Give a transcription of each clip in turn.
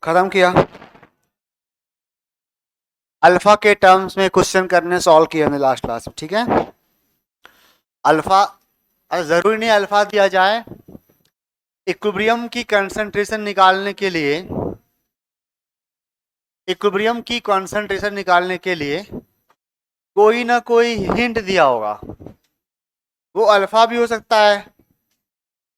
खत्म किया। अल्फा के टर्म्स में क्वेश्चन करने सॉल्व किया हमने लास्ट क्लास में, ठीक है। अल्फा जरूरी नहीं अल्फा दिया जाए, इक्विलिब्रियम की कंसंट्रेशन निकालने के लिए, इक्विलिब्रियम की कंसंट्रेशन निकालने के लिए कोई ना कोई हिंट दिया होगा। वो अल्फा भी हो सकता है,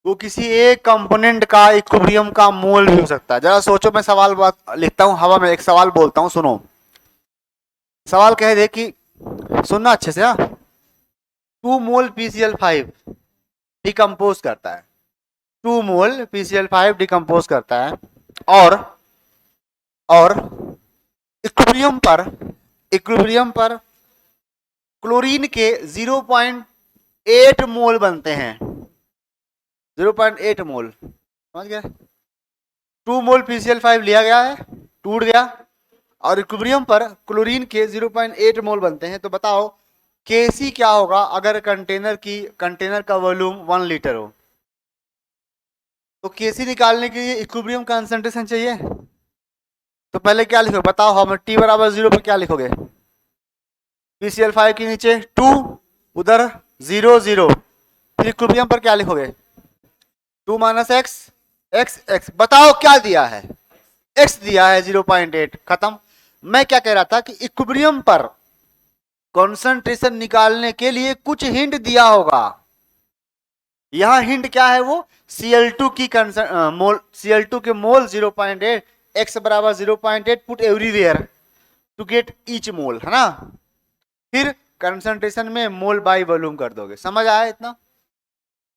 वो किसी एक कंपोनेंट का इक्विलिब्रियम का मोल भी हो सकता है। जरा सोचो, मैं सवाल बात लिखता हूं हवा में, एक सवाल बोलता हूं, सुनो। सवाल कह दे कि, सुनना अच्छे से, हाँ। 2 मोल PCl5 डिकम्पोज करता है, 2 मोल PCl5 डिकम्पोज करता है, और इक्विलिब्रियम पर क्लोरीन के 0.8 मोल बनते हैं, 0.8 मोल, समझ गया। 2 मोल PCl5 लिया गया है, टूट गया, और इक्विलिब्रियम पर क्लोरीन के 0.8 मोल बनते हैं। तो बताओ Kc क्या होगा अगर कंटेनर का वॉल्यूम 1 लीटर हो। तो Kc निकालने के लिए इक्विलिब्रियम कंसंट्रेशन चाहिए। तो पहले क्या लिखोगे बताओ, हम t बराबर 0 पर क्या लिखोगे? PCl5 के नीचे 2, उधर 0 0, फिर इक्विलिब्रियम पर क्या लिखोगे? 2 माइनस एक्स, एक्स बताओ क्या दिया है? x दिया है 0.8, खत्म। मैं क्या कह रहा था कि इक्विलिब्रियम पर कंसंट्रेशन निकालने के लिए कुछ हिंट दिया होगा। यहां हिंट क्या है? वो Cl2 की मोल, Cl2 के मोल 0.8, x बराबर 0.8, put everywhere to get each mole, है ना। फिर कंसंट्रेशन में मोल बाय वॉल्यूम कर दोगे। समझ आया इतना?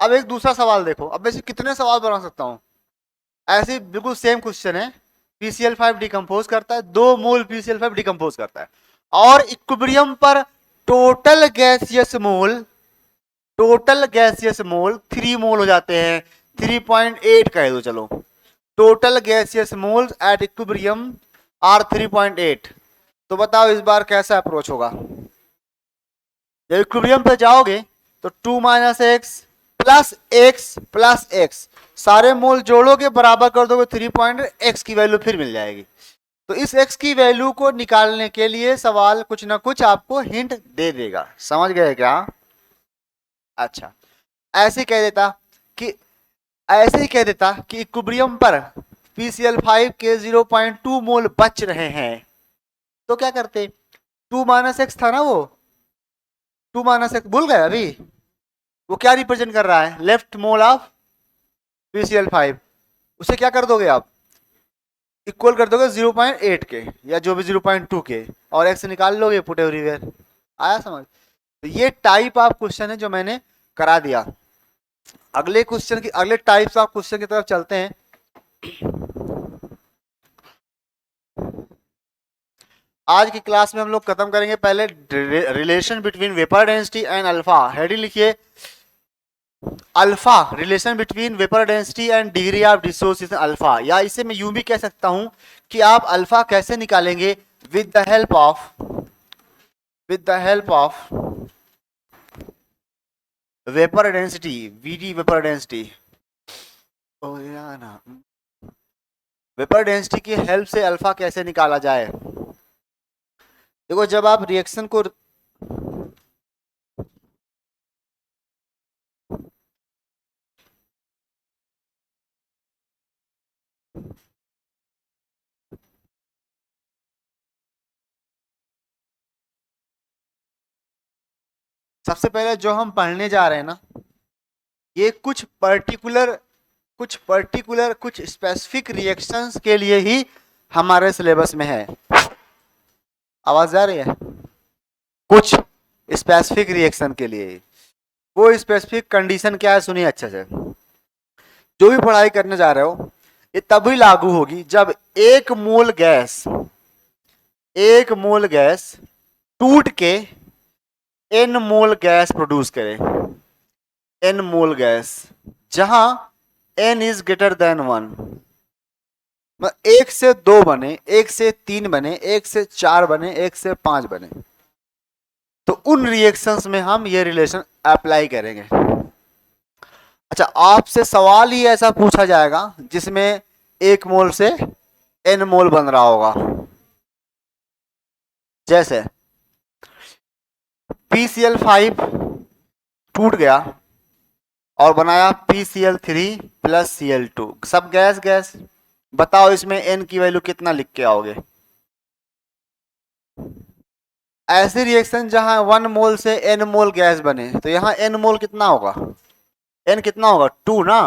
अब एक दूसरा सवाल देखो। अब वैसे कितने सवाल बना सकता हूं ऐसे, बिल्कुल सेम क्वेश्चन है। PCl5 डिकम्पोज करता है, 2 मोल PCl5 डिकम्पोज करता है, और इक्विलिब्रियम पर टोटल गैसियस मोल 3 मोल हो जाते हैं। 3.8 कह दो, चलो। Total gaseous moles at equilibrium are 3.8। तो बताओ इस बार कैसा अप्रोच होगा? जब इक्विलिब्रियम पे जाओगे तो 2 minus x plus x plus x, सारे मोल जोड़ोगे, बराबर कर दोगे 3. x की वैल्यू फिर मिल जाएगी। तो इस x की वैल्यू को निकालने के लिए सवाल कुछ ना कुछ आपको हिंट दे देगा। समझ गए क्या? अच्छा, ऐसे कह देता कि इक्विलिब्रियम पर PCl5 के 0.2 मोल बच रहे हैं, तो क्या करते? 2 माइनस एक्स था ना, वो 2 माइनस एक्स भूल गए अभी? वो क्या रिप्रेजेंट कर रहा है? Left mole of PCl5। उसे क्या कर दोगे आप? इक्वल कर दोगे 0.8 के, या जो भी 0.2 के, और एक्स निकाल लोगे, पुट एवरीवेयर। आया समझ? तो ये टाइप ऑफ क्वेश्चन है जो मैंने करा दिया। अगले टाइप्स ऑफ क्वेश्चन की तरफ चलते हैं। आज की क्लास में हम लोग खत्म करेंगे पहले relation between vapour density and alpha. Heading लिखिए, alpha, relation between vapour density and degree of dissociation alpha. या इसे मैं यूं भी कह सकता हूं कि आप अल्फा कैसे निकालेंगे? With the help of vapour density, VD vapour density. ओ यार ना, वेपर डेंसिटी की हेल्प से अल्फा कैसे निकाला जाए? देखो, जब आप रिएक्शन को सबसे पहले जो हम पढ़ने जा रहे हैं ना, ये कुछ स्पेसिफिक रिएक्शंस के लिए ही हमारे सिलेबस में है। आवाज आ रही है? कुछ स्पेसिफिक रिएक्शन के लिए। वो स्पेसिफिक कंडीशन क्या है सुनिए अच्छे से। जो भी पढ़ाई करने जा रहे हो, ये तभी लागू होगी जब एक मोल गैस टूट के n मोल गैस प्रोड्यूस करे। n मोल गैस, जहां n इज ग्रेटर देन 1। 1 से 2 बने, 1 से 3 बने, 1 से 4 बने, 1 से 5 बने, तो उन रिएक्शंस में हम ये रिलेशन अप्लाई करेंगे। अच्छा, आपसे सवाल ही ऐसा पूछा जाएगा जिसमें 1 मोल से n मोल बन रहा होगा। जैसे PCl5 टूट गया और बनाया PCl3 प्लस Cl2, सब गैस गैस। बताओ इसमें n की वैल्यू कितना लिख के आओगे? ऐसी रिएक्शन जहां 1 मोल से n मोल गैस बने, तो यहाँ n मोल कितना होगा? n कितना होगा? 2 ना।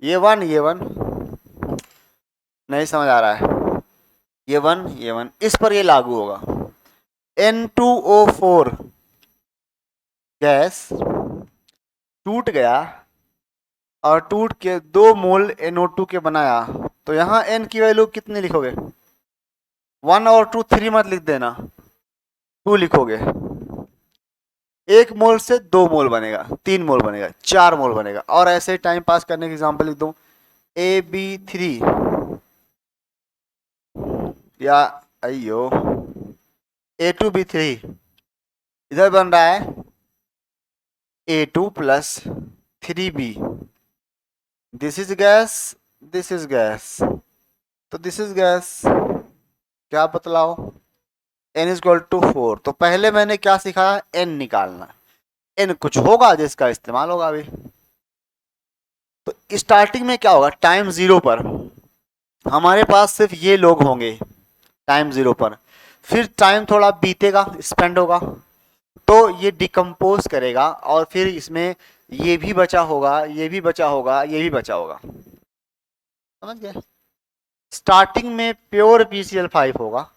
ये 1 ये 1, नहीं समझ आ रहा है? ये 1 ये 1, इस पर ये लागू होगा। N2O4 गैस टूट गया और टूट के 2 मोल NO2 के बनाया, तो यहाँ n की वैल्यू कितनी लिखोगे? 1 और 2, 3 मत लिख देना, 2 लिखोगे। 1 मोल से 2 मोल बनेगा, 3 मोल बनेगा, 4 मोल बनेगा। और ऐसे टाइम पास करने की एग्जांपल लिख दूं, AB3 या अयो A2B3, इधर बन रहा है A2 plus 3B। This is gas, this is gas, तो दिस इज गैस। क्या बतलाओ? n is equal to 4। तो पहले मैंने क्या सीखा? n निकालना। n कुछ होगा जिसका इस्तेमाल होगा अभी। तो स्टार्टिंग में क्या होगा? टाइम 0 पर हमारे पास सिर्फ ये लोग होंगे, टाइम 0 पर। फिर टाइम थोड़ा बीतेगा, स्पेंड होगा, तो ये डिकम्पोज करेगा और फिर इसमें ये भी बचा होगा, ये भी बचा होगा, ये भी बचा होगा। समझ गए? स्टार्टिंग में प्योर PCl5 होगा,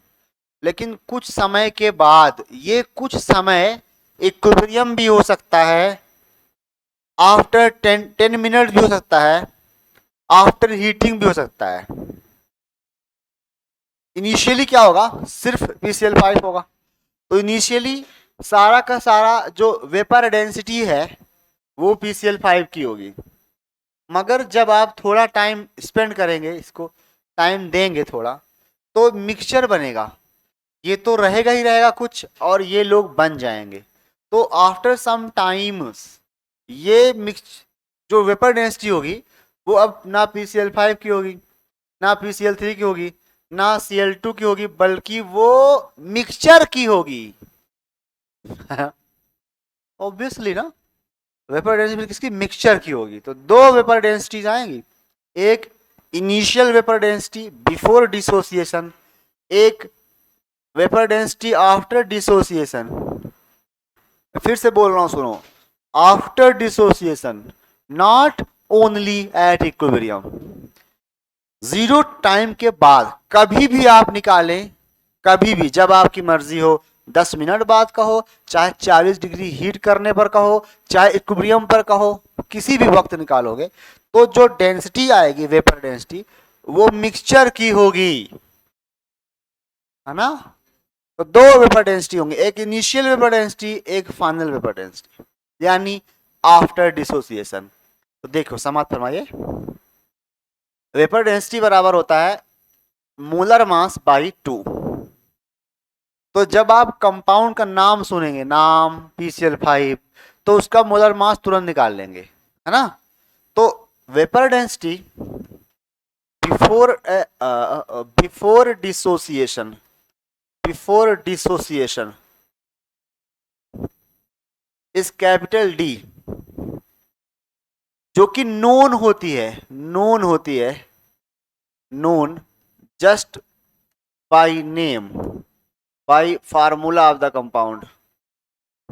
लेकिन कुछ समय के बाद, ये कुछ समय इक्विलिब्रियम भी हो सकता है, आफ्टर 10 मिनट भी हो सकता है, आफ्टर हीटिंग भी हो सकता है। इनिशियली क्या होगा? सिर्फ PCl5 होगा, तो इनिशियली सारा का सारा जो वेपर डेंसिटी है वो PCl5 की होगी। मगर जब आप थोड़ा टाइम स्पेंड करेंगे, इसको टाइम देंगे थोड़ा, तो मिक्सचर बनेगा। ये तो रहेगा ही रहेगा कुछ, और ये लोग बन जाएंगे। तो आफ्टर सम टाइम्स ये मिक्स जो वेपर डेंसिटी होगी वो अब ना PCl5 की होगी, ना PCl3 की होगी, ना Cl2 की होगी, बल्कि वो मिक्सचर की होगी। ऑब्वियसली ना, वेपर डेंसिटी किसकी? मिक्सचर की होगी। तो दो वेपर डेंसिटीज आएंगी, एक initial vapour density before dissociation, एक वेपर डेंसिटी आफ्टर डिसोसिएशन। फिर से बोल रहा हूं, सुनो, after dissociation, not only at equilibrium. 0 time के बाद कभी भी आप निकालें, कभी भी, जब आपकी मर्जी हो, 10 मिनट बाद कहो, चाहे 40 डिग्री हीट करने पर कहो, चाहे इक्विलिब्रियम पर कहो, किसी भी वक्त निकालोगे, तो जो डेंसिटी आएगी, वेपर डेंसिटी, वो मिक्सचर की होगी, है ना? तो दो वेपर डेंसिटी होंगे, एक इनिशियल वेपर डेंसिटी, एक फाइनल वेपर डेंसिटी, यानी आफ्टर डिसोसिएशन। तो देखो, समाप्त फरमाइए। वेपर डेंसिटी बराबर होता है मोलर मास बाई 2। तो जब आप कंपाउंड का नाम सुनेंगे, नाम PCl5, तो उसका मोलर मास तुरंत निकाल लेंगे, है ना? तो vapour density before dissociation, before dissociation इस कैपिटल D, जो कि नोन होती है, नोन होती है, known just by name, bye formula of the compound,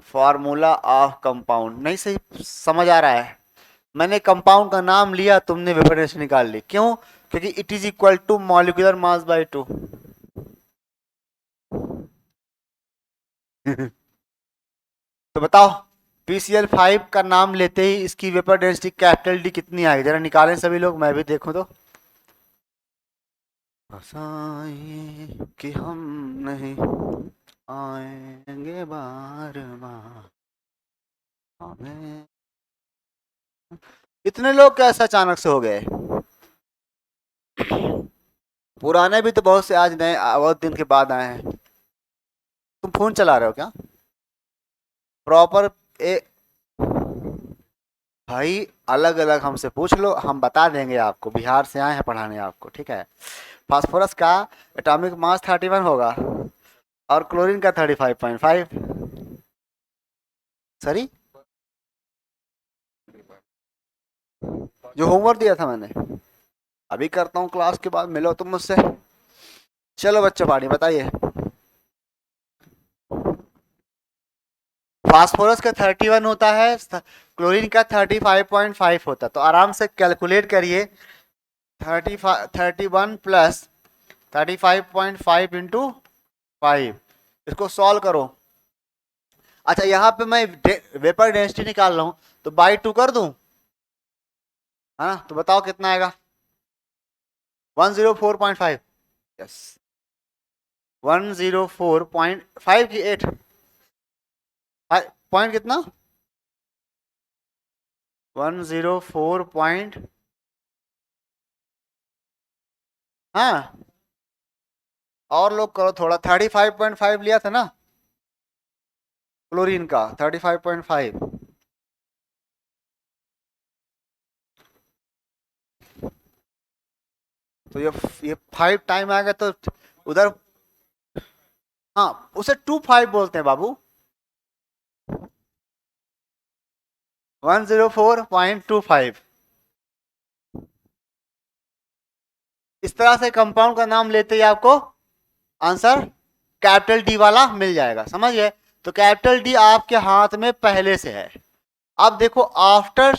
formula of compound. नहीं सही समझ आ रहा है? मैंने कंपाउंड का नाम लिया, तुमने वेपर डेंसिटी निकाल ली। क्यों? क्योंकि it is equal to molecular mass by 2। तो बताओ, PCl5 का नाम लेते ही इसकी वेपर डेंसिटी कैपिटल D कितनी आएगी? जरा निकालें सभी लोग, मैं भी देखूं तो। कि हम नहीं आएंगे बार बार हमें। इतने लोग कैसे अचानक से हो गए? पुराने भी तो बहुत से आज नए, बहुत दिन के बाद आए हैं। तुम फोन चला रहे हो क्या? प्रॉपर ए भाई, अलग अलग हमसे पूछ लो, हम बता देंगे आपको। बिहार से आए हैं पढ़ाने आपको, ठीक है? फास्फोरस का एटॉमिक मास 31 होगा और क्लोरीन का 35.5। सॉरी, जो होमवर्क दिया था मैंने अभी करता हूँ, क्लास के बाद मिलो तुम मुझसे। चलो बच्चों, पानी बताइए। फास्फोरस का 31 होता है, क्लोरीन का 35.5 होता है, तो आराम से कैलकुलेट करिए। 31 प्लस 35.5 इंटू 5, इसको सॉल्व करो। अच्छा, यहाँ पे मैं वेपर डेंसिटी निकाल रहा हूँ, तो बाई 2 कर दूं, है ना? तो बताओ कितना आएगा? 104.5। यस, 104.5 की 8 पॉइंट कितना? 104 पॉइंट, हाँ। और लोग करो थोड़ा, 35.5 लिया था ना क्लोरीन का, 35.5। तो ये 5 टाइम आएगा तो उधर, हाँ, उसे 25 बोलते हैं बाबू। 104.25। इस तरह से कंपाउंड का नाम लेते ही आपको आंसर कैपिटल डी वाला मिल जाएगा, समझ गए? तो कैपिटल डी आपके हाथ में पहले से है। अब देखो, after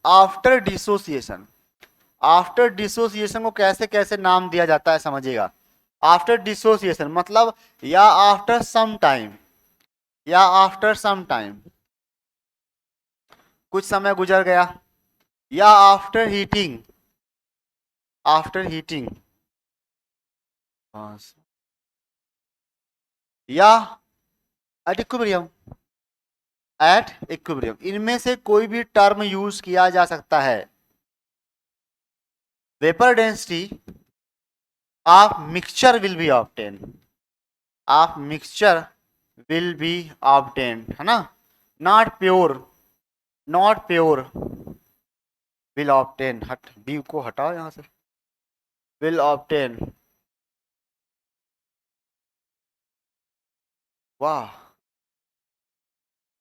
after dissociation, after dissociation को कैसे कैसे नाम दिया जाता है समझिएगा। आफ्टर डिसोसिएशन मतलब या आफ्टर सम टाइम, या आफ्टर सम टाइम, कुछ समय गुजर गया, या आफ्टर हीटिंग, आफ्टर हीटिंग, या एट इक्विलिब्रियम, एट इक्विलिब्रियम, इनमें से कोई भी टर्म यूज किया जा सकता है। Vapour density of mixture will be obtain, of mixture will be obtain, है ना? Not pure, not pure will obtain, हट बी को हटाओ यहां से, विल ऑब्टेन। वाह,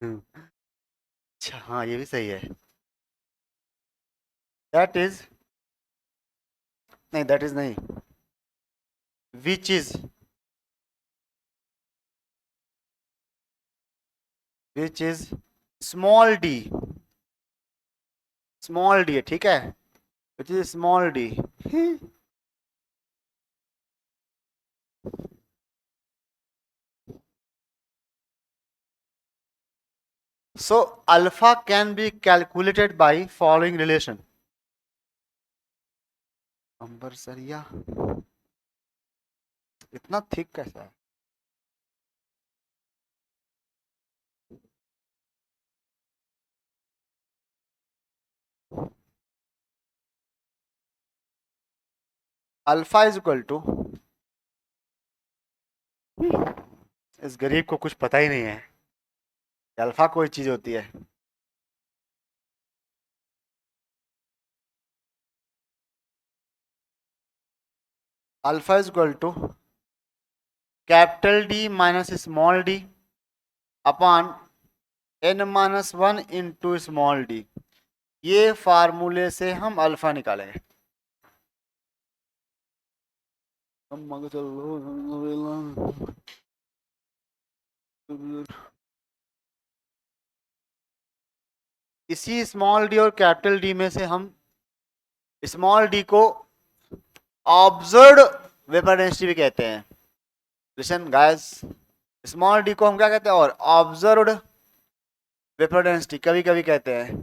अच्छा, हाँ ये भी सही है। दैट इज, नहीं दैट इज नहीं, which is, which is small D, small D है, ठीक है, which is small D. So alpha can be calculated by following relation. अंबर सरिया इतना थिक कैसा है? अल्फा इज इक्वल टू, इस गरीब को कुछ पता ही नहीं है अल्फा कोई चीज होती है। Alpha is equal to capital D minus small d upon n minus 1 into small d. ये फार्मूले से हम अल्फा निकालेंगे। इसी स्मॉल डी और कैपिटल डी में से हम स्मॉल डी को ऑब्जर्व्ड वेपर डेंसिटी भी कहते हैं। लिसन गाइस, स्मॉल डी को हम क्या कहते हैं? और ऑब्जर्व्ड वेपर डेंसिटी कभी कभी कहते हैं।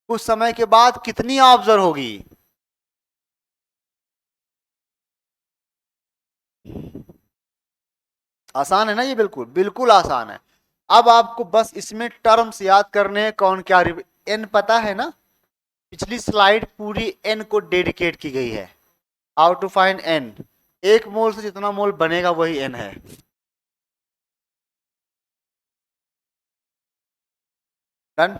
कुछ समय के बाद कितनी ऑब्जर्व होगी? आसान है ना ये, बिल्कुल बिल्कुल आसान है। अब आपको बस इसमें टर्म्स याद करने हैं, कौन क्या, एन पता है ना? पिछली स्लाइड पूरी एन को डेडिकेट की गई है। हाउ टू फाइंड एन, एक मोल से जितना मोल बनेगा वही एन है। डन।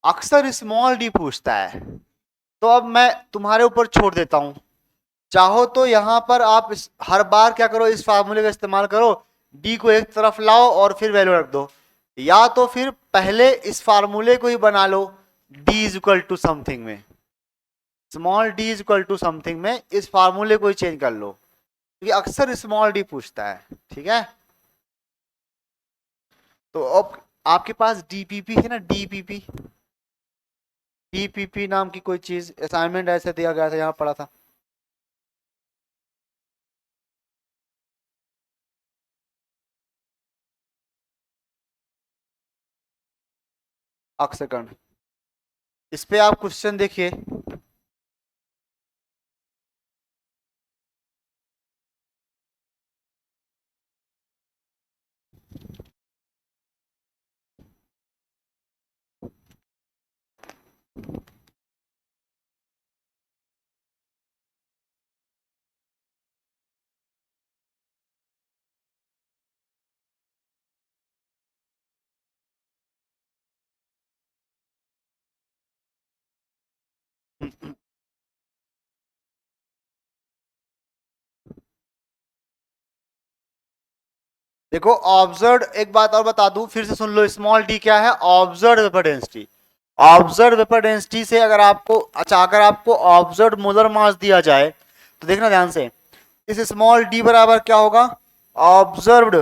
अक्सर स्मॉल डी पूछता है, तो अब मैं तुम्हारे ऊपर छोड़ देता हूं, चाहो तो यहां पर आप हर बार क्या करो, इस फार्मूले का इस्तेमाल करो, डी को एक तरफ लाओ और फिर वैल्यू रख दो, या तो फिर पहले इस फार्मूले को ही बना लो, d is equal to something में, small d is equal to something में इस फार्मूले को ही चेंज कर लो, क्योंकि अक्सर स्मॉल डी पूछता है, ठीक है। तो अब आपके पास डीपीपी है ना, डीपीपी, डीपीपी नाम की कोई चीज असाइनमेंट ऐसे दिया गया था, यहां पढ़ा था। सेकंड, इस पे आप क्वेश्चन देखिए, देखो ऑब्जर्व, एक बात और बता दूं, फिर से सुन लो, स्मॉल डी क्या है, observe vapour density. Observe vapour density से अगर आपको, अच्छा अगर आपको ऑब्जर्व मोलर मास दिया जाए तो देखना ध्यान से, इस स्मॉल डी बराबर क्या होगा, observed,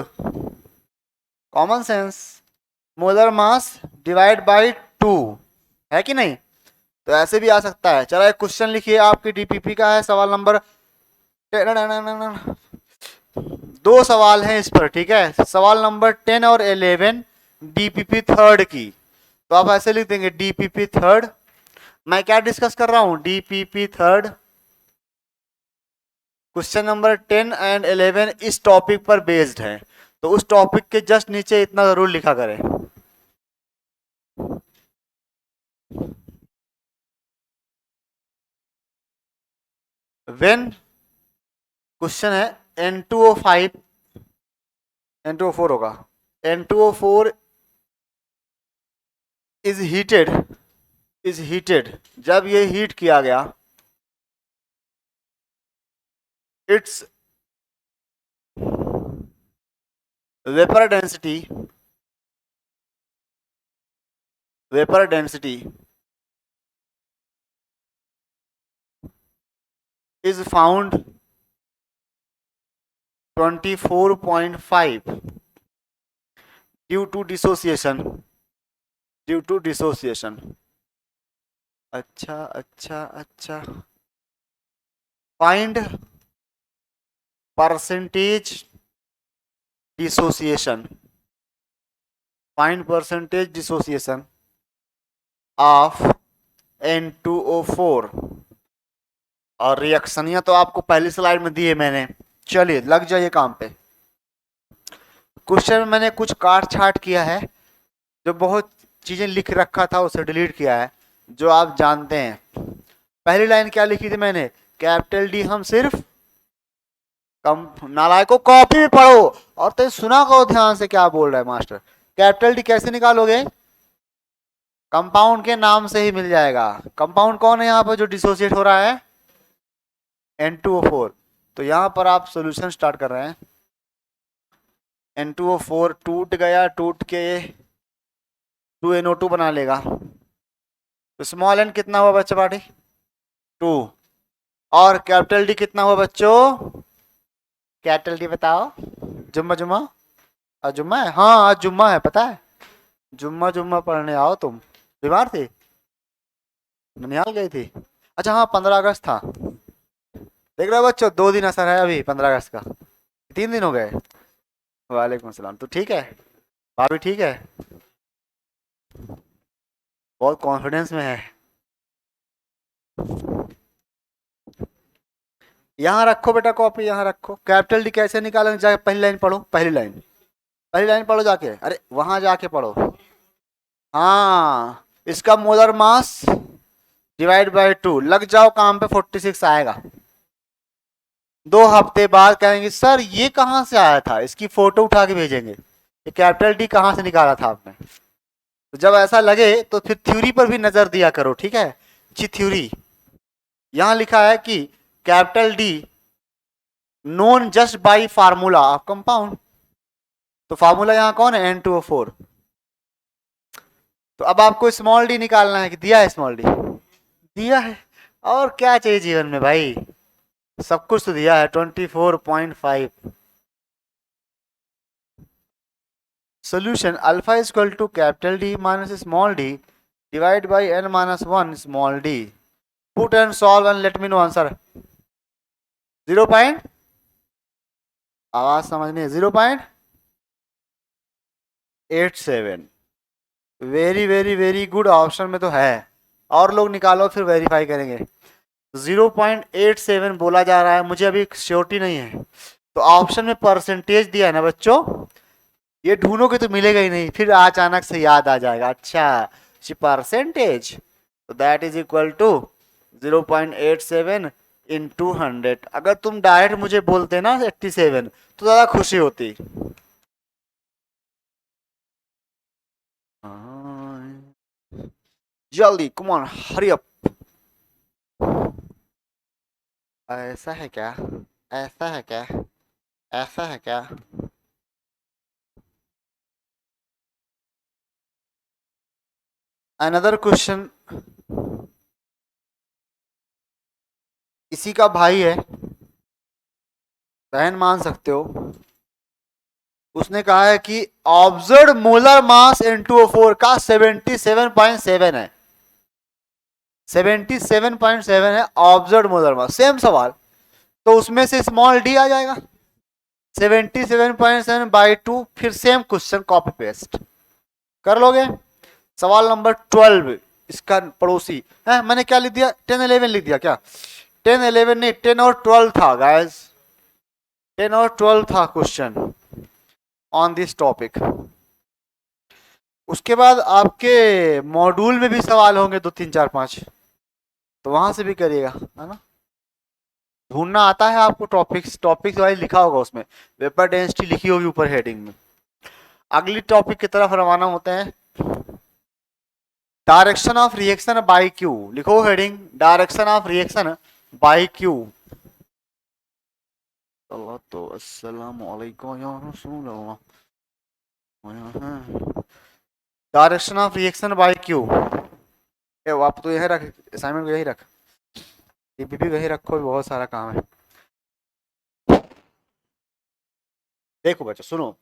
common sense, molar mass divide by 2, है कि नहीं। तो ऐसे भी आ सकता है। चलो एक क्वेश्चन लिखिए, आपके डीपीपी का है सवाल नंबर, दो सवाल हैं इस पर, ठीक है, सवाल नंबर 10 और 11 डीपीपी थर्ड की। तो आप ऐसे लिख देंगे डीपीपी थर्ड, मैं क्या डिस्कस कर रहा हूं, DPP third, question number 10 and 11 इस टॉपिक पर बेस्ड है, तो उस टॉपिक के जस्ट नीचे इतना जरूर लिखा करें। व्हेन, क्वेश्चन है N2O5, N2O4 होगा, N2O4 is heated, is heated, जब ये हीट किया गया, it's vapour density, vapour density is found 24.5 due to dissociation, due to dissociation। अच्छा अच्छा अच्छा, find percentage dissociation, find percentage dissociation of N2O4, और रिएक्शनियां तो आपको पहली स्लाइड में दी है मैंने, चलिए लग जाइए काम पे। क्वेश्चन में मैंने कुछ काट छाट किया है, जो बहुत चीजें लिख रखा था उसे डिलीट किया है, जो आप जानते हैं। पहली लाइन क्या लिखी थी मैंने, कैपिटल डी हम सिर्फ कम, नालायकों कॉपी में पढ़ो, और तो सुना करो ध्यान से क्या बोल रहा है मास्टर। कैपिटल डी कैसे निकालोगे, कंपाउंड के नाम से ही मिल जाएगा। कंपाउंड कौन है यहाँ पर जो डिसोसिएट हो रहा है, N2O4। तो यहां पर आप सॉल्यूशन स्टार्ट कर रहे हैं, N2O4 टूट गया, टूट के 2NO2 बना लेगा, तो स्मॉल एन कितना हुआ बच्चा पार्टी, 2, और कैपिटल डी कितना हुआ बच्चों, कैपिटल डी बताओ, जुम्मा जुम्मा, आज जुम्मा है, हाँ आज जुम्मा है, पता है, जुम्मा जुम्मा पढ़ने आओ, तुम बीमार थे, ननिहाल गई थी, अच्छा हाँ 15 अगस्त था, देख रहे हो बच्चों 2 दिन असर है अभी 15 अगस्त का, 3 दिन हो गए। वालेकुम सलाम, तो ठीक है, भाभी ठीक है, बहुत कॉन्फिडेंस में है। यहाँ रखो बेटा कॉपी, यहाँ रखो। कैपिटल डी कैसे निकालेंगे, जाके पहली लाइन पढ़ो, पहली लाइन, पहली लाइन पढ़ो जाके, अरे वहां जाके पढ़ो, हाँ इसका मोलर मास डिवाइड बाय 2, लग जाओ काम पे, 46 आएगा। 2 हफ्ते बाद कहेंगे सर ये कहां से आया था, इसकी फोटो उठा के भेजेंगे, ये कैपिटल डी कहां से निकाला था आपने। तो जब ऐसा लगे तो फिर थ्योरी पर भी नजर दिया करो, ठीक है, अच्छी थ्योरी। यहां लिखा है कि capital D known just by formula of compound. तो फार्मूला यहां कौन है, N2O4। तो अब आपको स्मॉल डी निकालना है कि दिया है स्मॉल डी, दिया है। और क्या चाहिए जीवन में भाई, सब कुछ तो दिया है। 24.5। Solution alpha is equal to capital D minus small d divide by n minus 1 small d. Put and solve and let me know answer. 0 point, आवाज समझनी है, 0.87। Very very very good, option में तो है। और लोग निकालो फिर वेरीफाई करेंगे। 0.87 बोला जा रहा है, मुझे अभी श्योरिटी नहीं है। तो ऑप्शन में परसेंटेज दिया है ना बच्चों, ये ढूंढोगे तो मिलेगा ही नहीं, फिर अचानक से याद आ जाएगा, अच्छा परसेंटेज, तो दैट इज इक्वल टू 0.87 इन 200। अगर तुम डायरेक्ट मुझे बोलते ना 87 तो ज्यादा खुशी होती। जल्दी, कम ऑन, हरी अप। ऐसा है क्या, ऐसा है क्या, ऐसा है क्या? अनदर क्वेश्चन, इसी का भाई है, बहन मान सकते हो। उसने कहा है कि ऑब्जर्व मोलर मास N2O4 का 77.7 है, 77.7 है ऑब्जर्व मोलर मास। सेम सवाल, तो उसमें से स्मॉल डी आ जाएगा 77.7 बाई 2, फिर सेम क्वेश्चन कॉपी पेस्ट कर लोगे। सवाल नंबर 12, इसका पड़ोसी है, मैंने क्या लिख दिया, 10-11 लिख दिया क्या? 10-11 नहीं, 10 और 12 था गाइस, 10 और 12 था क्वेश्चन ऑन दिस टॉपिक। उसके बाद आपके मॉड्यूल में भी सवाल होंगे 2, 3, 4, 5, तो वहां से भी करिएगा, है ना। ढूंढना आता है आपको, टॉपिक्स वाइज लिखा होगा उसमें, वेपर डेंसिटी लिखी होगी ऊपर हेडिंग में। अगली टॉपिक की तरफ रवाना होते हैं। Direction of reaction by Q, लिखो heading, direction of reaction by Q. तो अस्सलाम वालेकुम या रसूल अल्लाह। Direction of reaction by Q, आप तो यही रख, असाइनमेंट को यही रख, डीपीपी को यही रखो, बहुत सारा काम है। देखो बच्चों सुनो,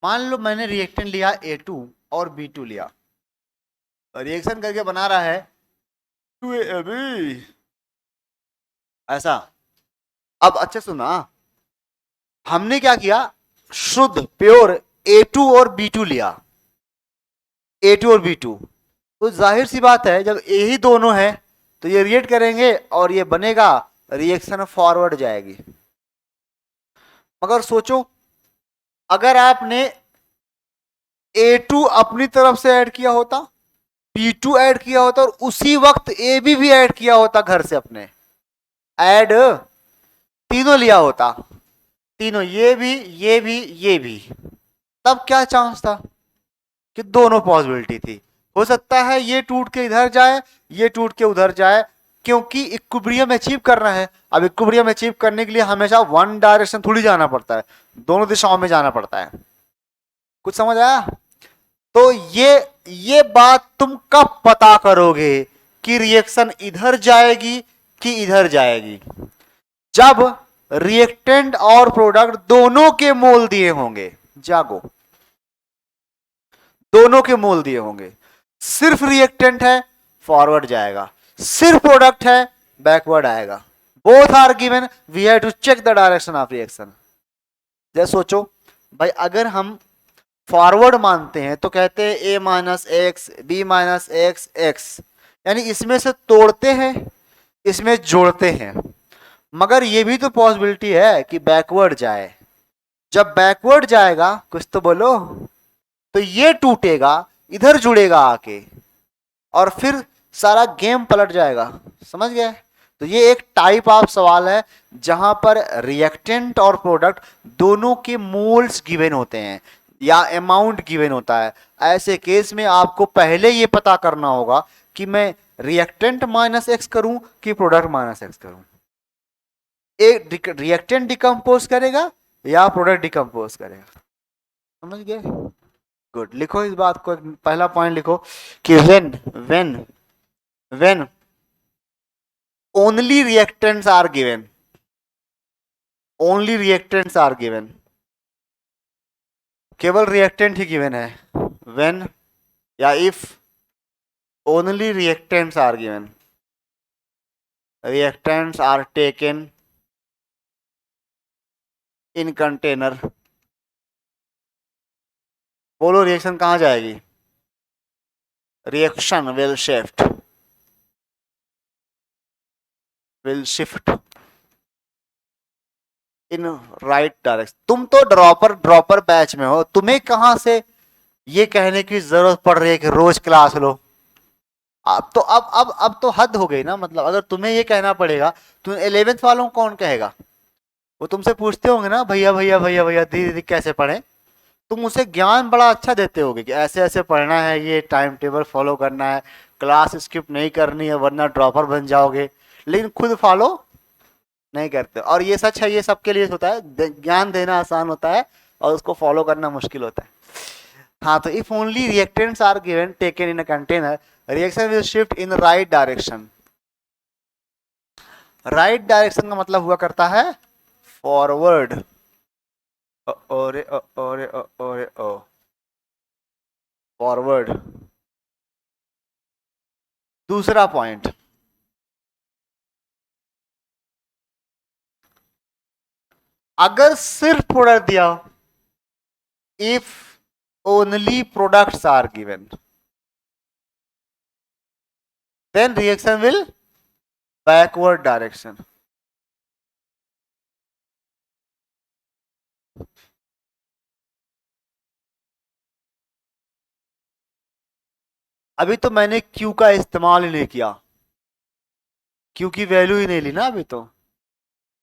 मान लो मैंने रिएक्टेंट लिया A2 और B2 लिया, रिएक्शन करके बना रहा है 2AB, ऐसा। अब अच्छे सुना, हमने क्या किया, शुद्ध प्योर A2 और B2 लिया, A2 और B2। तो जाहिर सी बात है जब यही दोनों है तो ये रिएक्ट करेंगे और ये बनेगा, रिएक्शन फॉरवर्ड जाएगी। मगर सोचो अगर आपने A2 अपनी तरफ से ऐड किया होता, B2 ऐड किया होता और उसी वक्त AB भी ऐड किया होता घर से अपने, ऐड तीनों लिया होता, तीनों, ये भी ये भी ये भी, तब क्या चांस था कि दोनों पॉसिबिलिटी थी। हो सकता है ये टूट के इधर जाए, ये टूट के उधर जाए, क्योंकि इक्विलिब्रियम अचीव करना है। अब इक्विलिब्रियम अचीव करने के लिए हमेशा वन डायरेक्शन थोड़ी जाना पड़ता है, दोनों दिशाओं में जाना पड़ता है। कुछ समझ आया? तो ये बात तुम कब पता करोगे कि रिएक्शन इधर जाएगी कि इधर जाएगी? जब रिएक्टेंट और प्रोडक्ट दोनों के मोल दिए होंगे। जागो, दोनों के मोल दिए होंगे। सिर्फ रिएक्टेंट है फॉरवर्ड जाएगा, सिर्फ प्रोडक्ट है बैकवर्ड आएगा। Both are given, we have to check the direction of reaction. जैसे सोचो भाई, अगर हम फॉरवर्ड मानते हैं तो कहते हैं A minus x, B minus x, x, यानी इसमें से तोड़ते हैं, इसमें जोड़ते हैं। मगर ये भी तो पॉसिबिलिटी है कि बैकवर्ड जाए। जब बैकवर्ड जाएगा, कुछ तो बोलो, तो ये टूटेगा, इधर जुड़ेगा आके, और फिर सारा गेम पलट जाएगा। समझ गए? तो ये एक टाइप ऑफ सवाल है जहां पर रिएक्टेंट और प्रोडक्ट दोनों के मोल्स गिवन होते हैं या अमाउंट गिवन होता है। ऐसे केस में आपको पहले ये पता करना होगा कि मैं रिएक्टेंट माइनस एक्स करूं कि प्रोडक्ट माइनस एक्स करूं। एक रिएक्टेंट डिकम्पोज करेगा या प्रोडक्ट डिकम्पोज करेगा, समझ गए? गुड, लिखो इस बात को, पहला पॉइंट लिखो कि when only reactants are given, only reactants are given, केवल रिएक्टेंट ही गिवन है, व्हेन या if only reactants are given, reactants are taken in container, बोलो रिएक्शन कहां जाएगी? Reaction will shift in right direction। तुम तो ड्रॉपर बैच में हो, तुम्हें कहां से ये कहने की जरूरत पड़ रही है कि रोज क्लास लो? अब तो अब तो हद हो गई ना, मतलब अगर तुम्हें ये कहना पड़ेगा तो 11th वालों को कौन कहेगा? वो तुमसे पूछते होंगे ना, भैया भैया भैया भैया दीदी कैसे पढ़े? तुम उसे ज्ञान बड़ा अच्छा देते होगे कि ऐसे ऐसे पढ़ना है, ये टाइम टेबल फॉलो करना है, क्लास स्किप नहीं करनी है वरना ड्रॉपर बन जाओगे, लेकिन खुद फॉलो नहीं करते। और ये सच है, ये सबके लिए होता है, ज्ञान देना आसान होता है और उसको फॉलो करना मुश्किल होता है। हाँ, तो if only reactants are given taken in a container, reaction will shift in right direction. Right direction का मतलब हुआ करता है फॉरवर्ड, फॉरवर्ड। दूसरा पॉइंट, अगर सिर्फ प्रोडक्ट दिया हो, if only products are given, then reaction will backward direction। अभी तो मैंने Q का इस्तेमाल ही नहीं किया, Q की वैल्यू ही नहीं ली ना अभी तो।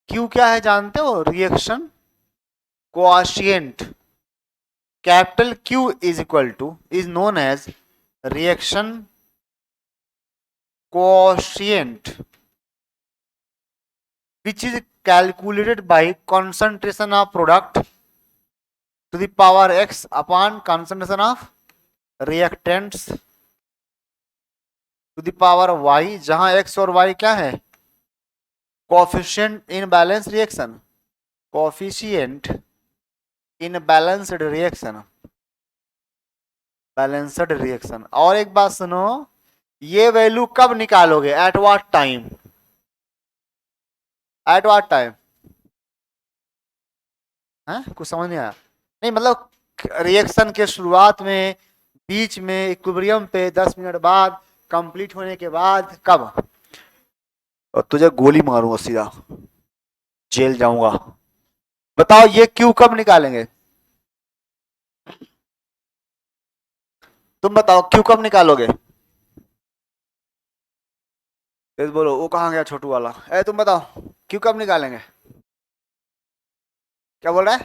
Q क्या है जानते हो? Reaction coefficient. Capital Q is known as reaction coefficient which is calculated by concentration of product to the power x upon concentration of reactants to the power y, जहां x और y क्या है? Coefficient in balance reaction, coefficient in balanced reaction, balanced reaction. और एक बात सुनो, ये value कब निकालोगे? At what time? At what time? कुछ समझ नहीं आया? नहीं मतलब रिएक्शन के शुरुआत में, बीच में, इक्विलिब्रियम पे, 10 मिनट बाद, कंप्लीट होने के बाद, कब? और तुझे गोली मारूंगा सीधा, जेल जाऊंगा। बताओ ये क्यू कब निकालेंगे? तुम बताओ क्यू कब निकालोगे? बोलो वो कहाँ गया छोटू वाला? तुम बताओ क्यू कब निकालेंगे? क्या बोल रहा है?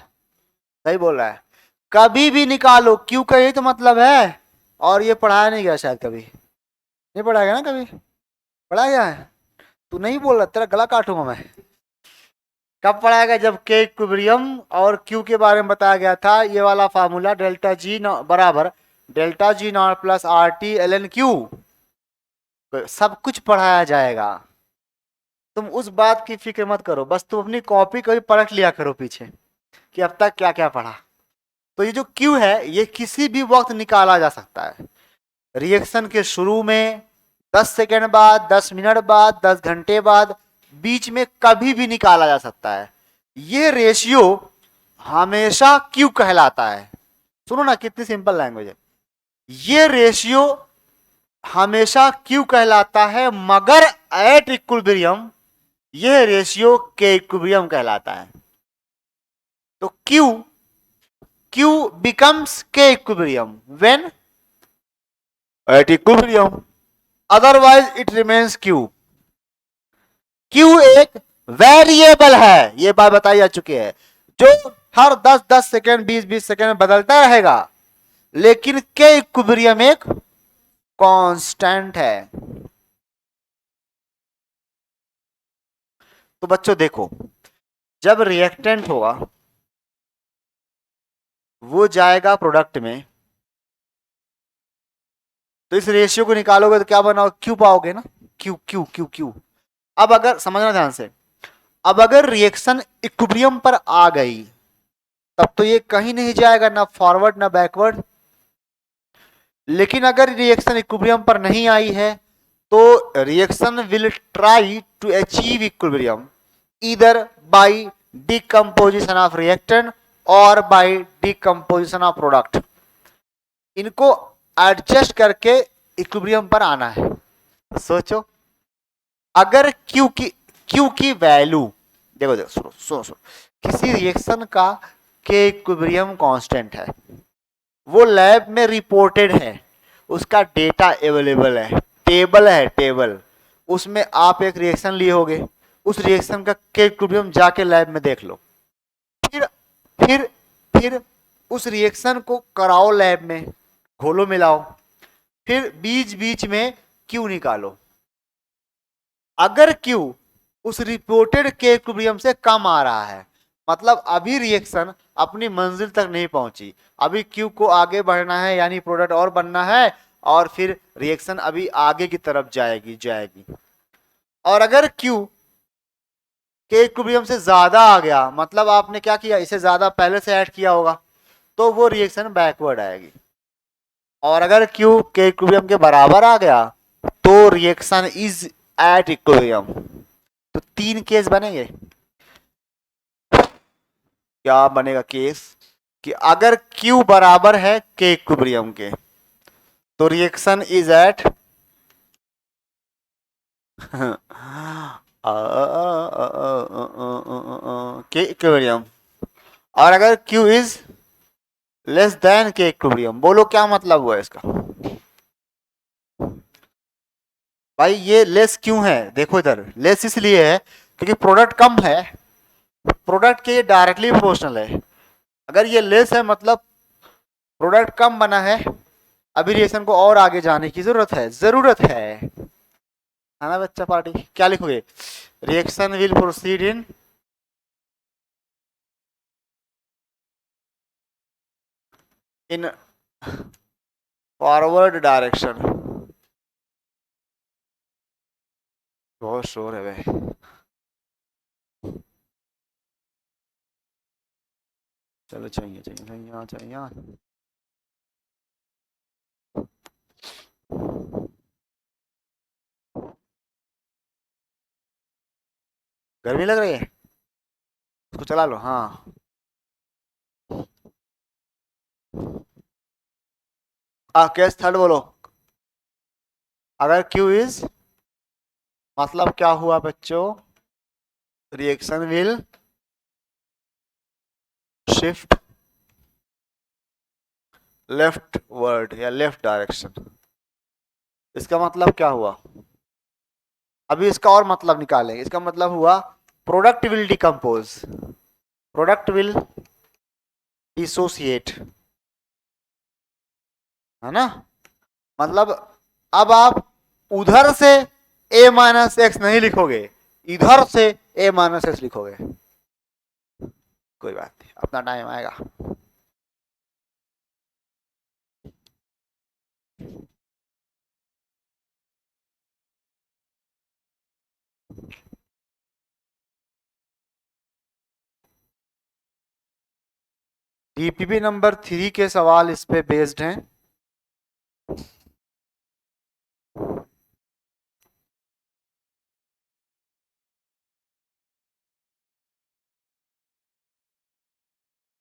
सही बोल रहा है, कभी भी निकालो, क्यू का यही तो मतलब है। और ये पढ़ाया नहीं गया शायद, कभी नहीं पढ़ाया गया ना? कभी पढ़ाया गया है? तू नहीं बोल रहा, तेरा गला काटूंगा मैं। कब पढ़ाया गया? जब के इक्विलिब्रियम और क्यू के बारे में बताया गया था। ये वाला फार्मूला डेल्टा जी बराबर delta G naught plus R T L N Q, सब कुछ पढ़ाया जाएगा। तुम उस बात की फिक्र मत करो, बस तुम अपनी कॉपी को भी पलट लिया करो पीछे कि अब तक क्या क्या पढ़ा। तो ये जो क्यू है ये किसी भी वक्त निकाला जा सकता है, रिएक्शन के शुरू में, 10 सेकेंड बाद, 10 मिनट बाद, 10 घंटे बाद, बीच में कभी भी निकाला जा सकता है। ये रेशियो हमेशा क्यू कहलाता है। सुनो ना कितनी सिंपल लैंग्वेज है। ये रेशियो हमेशा क्यू कहलाता है, मगर एट इक्विलिब्रियम यह रेशियो के इक्विलिब्रियम कहलाता है। तो Q becomes K equilibrium when at equilibrium, otherwise it remains Q। Q एक वेरिएबल है, ये बात बताई जा चुकी है, जो हर 10-10 सेकेंड, 20-20 सेकेंड में बदलता रहेगा, लेकिन K इक्विलिब्रियम एक कांस्टेंट है। तो बच्चों देखो, जब रिएक्टेंट होगा वो जाएगा प्रोडक्ट में, तो इस रेशियो को निकालोगे तो क्या बनाओ, क्यू पाओगे ना, क्यू क्यू क्यू क्यू। अब अगर समझना ध्यान से, अब अगर रिएक्शन इक्विलिब्रियम पर आ गई तब तो ये कहीं नहीं जाएगा, ना फॉरवर्ड ना बैकवर्ड। लेकिन अगर रिएक्शन इक्विलिब्रियम पर नहीं आई है तो reaction will try to achieve equilibrium either by decomposition of reactant और बाय डिकम्पोजिशन ऑफ प्रोडक्ट। इनको एडजस्ट करके इक्विलिब्रियम पर आना है। सोचो, अगर Q की वैल्यू, देखो देखो सुनो सुनो सुनो, किसी रिएक्शन का के इक्विलिब्रियम कांस्टेंट है, वो लैब में रिपोर्टेड है, उसका डेटा अवेलेबल है, टेबल है टेबल, उसमें आप एक रिएक्शन लिए होगे, उस रिएक्शन का के इक्विलिब्रियम जाके लैब में देख लो, फिर फिर फिर उस रिएक्शन को कराओ लैब में, घोलो मिलाओ, फिर बीच बीच में Q निकालो। अगर Q उस रिपोर्टेड के इक्विलिब्रियम से कम आ रहा है, मतलब अभी रिएक्शन अपनी मंजिल तक नहीं पहुंची, अभी Q को आगे बढ़ना है, यानी प्रोडक्ट और बनना है, और फिर रिएक्शन अभी आगे की तरफ जाएगी। और अगर Q के इक्विलिब्रियम से ज्यादा आ गया, मतलब आपने क्या किया, इसे ज्यादा पहले से ऐड किया होगा, तो वो रिएक्शन बैकवर्ड आएगी। और अगर Q के इक्विलिब्रियम के बराबर आ गया तो रिएक्शन इज एट इक्विलिब्रियम। तो 3 केस बनेंगे। क्या बनेगा केस कि अगर Q बराबर है के इक्विलिब्रियम के तो रिएक्शन इज एट के इक्विलिब्रियम, और अगर Q इज लेस देन के इक्विलिब्रियम। बोलो क्या मतलब हुआ इसका? भाई ये लेस क्यों है, देखो इधर लेस इसलिए है क्योंकि प्रोडक्ट कम है, प्रोडक्ट के ये डायरेक्टली प्रोपोर्शनल है। अगर ये लेस है मतलब प्रोडक्ट कम बना है, अभी रिएक्शन को और आगे जाने की जरूरत है ना बच्चा पार्टी? क्या लिखोगे? Reaction will proceed in forward direction. बहुत शोर है भाई। चलो चाहिए चाहिए चाहिए चाहिए। गर्मी लग रही है, उसको चला लो। हाँ, केस थर्ड बोलो। अगर Q इज, मतलब क्या हुआ बच्चों, reaction will shift left word या लेफ्ट डायरेक्शन। इसका मतलब क्या हुआ, अभी इसका और मतलब निकालेंगे। इसका मतलब हुआ product will decompose, product will dissociate, है ना? मतलब अब आप उधर से a माइनस एक्स नहीं लिखोगे, इधर से a माइनस एक्स लिखोगे। कोई बात नहीं, अपना टाइम आएगा। डीपीपी नंबर 3 के सवाल इस पे बेस्ड हैं।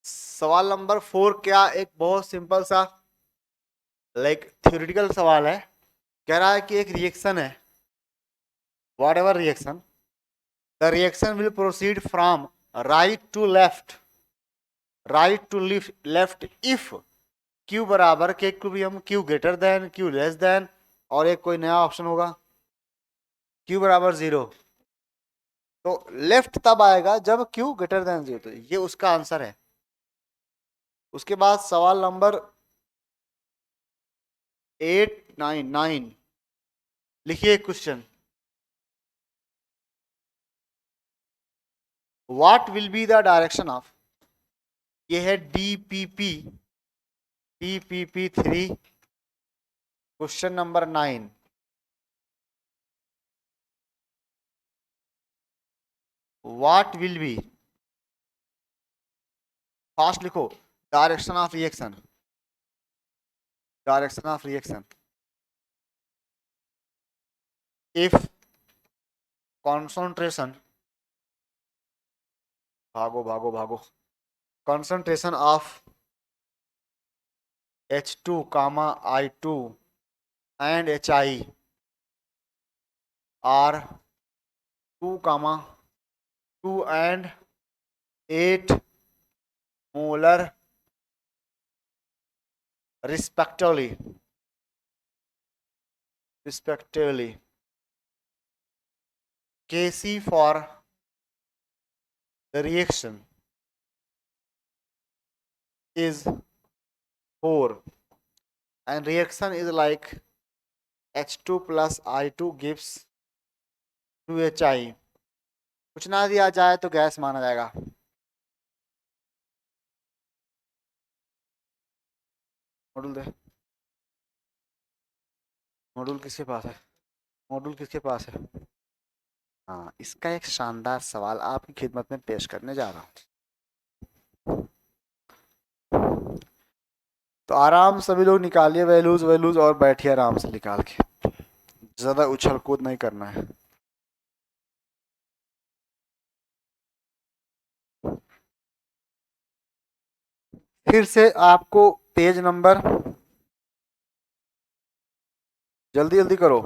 सवाल नंबर 4 क्या एक बहुत सिंपल सा थ्योरेटिकल सवाल है। कह रहा है कि एक रिएक्शन है, whatever reaction, the reaction will proceed from right to left, right to left if Q बराबर के equilibrium, Q greater than, Q less than, और एक कोई नया ऑप्शन होगा Q बराबर 0। तो लेफ्ट तब आएगा जब Q ग्रेटर देन 0, तो ये उसका आंसर है। उसके बाद सवाल नंबर 8 9 लिखिए question. What will be the direction of, ये है DPP, DPP3, question number 9। What will be, fast लिखो, direction of reaction, direction of reaction if concentration, भागो भागो भागो, concentration of H2, I2 and HI are 2, 2 and 8 molar respectively. Kc for the reaction is 4 and reaction is like H2 plus I2 gives 2HI। कुछ ना दिया जाए तो gas माना जाएगा। मॉड्यूल दे, मॉड्यूल किसके पास है, मॉड्यूल किसके पास है? हाँ, इसका एक शानदार सवाल आपकी खिदमत में पेश करने जा रहा हूँ। तो आराम सभी लोग निकालिए वैल्यूज वैल्यूज और बैठिए आराम से निकाल के, ज्यादा उछल कूद नहीं करना है। फिर से आपको पेज नंबर, जल्दी जल्दी करो,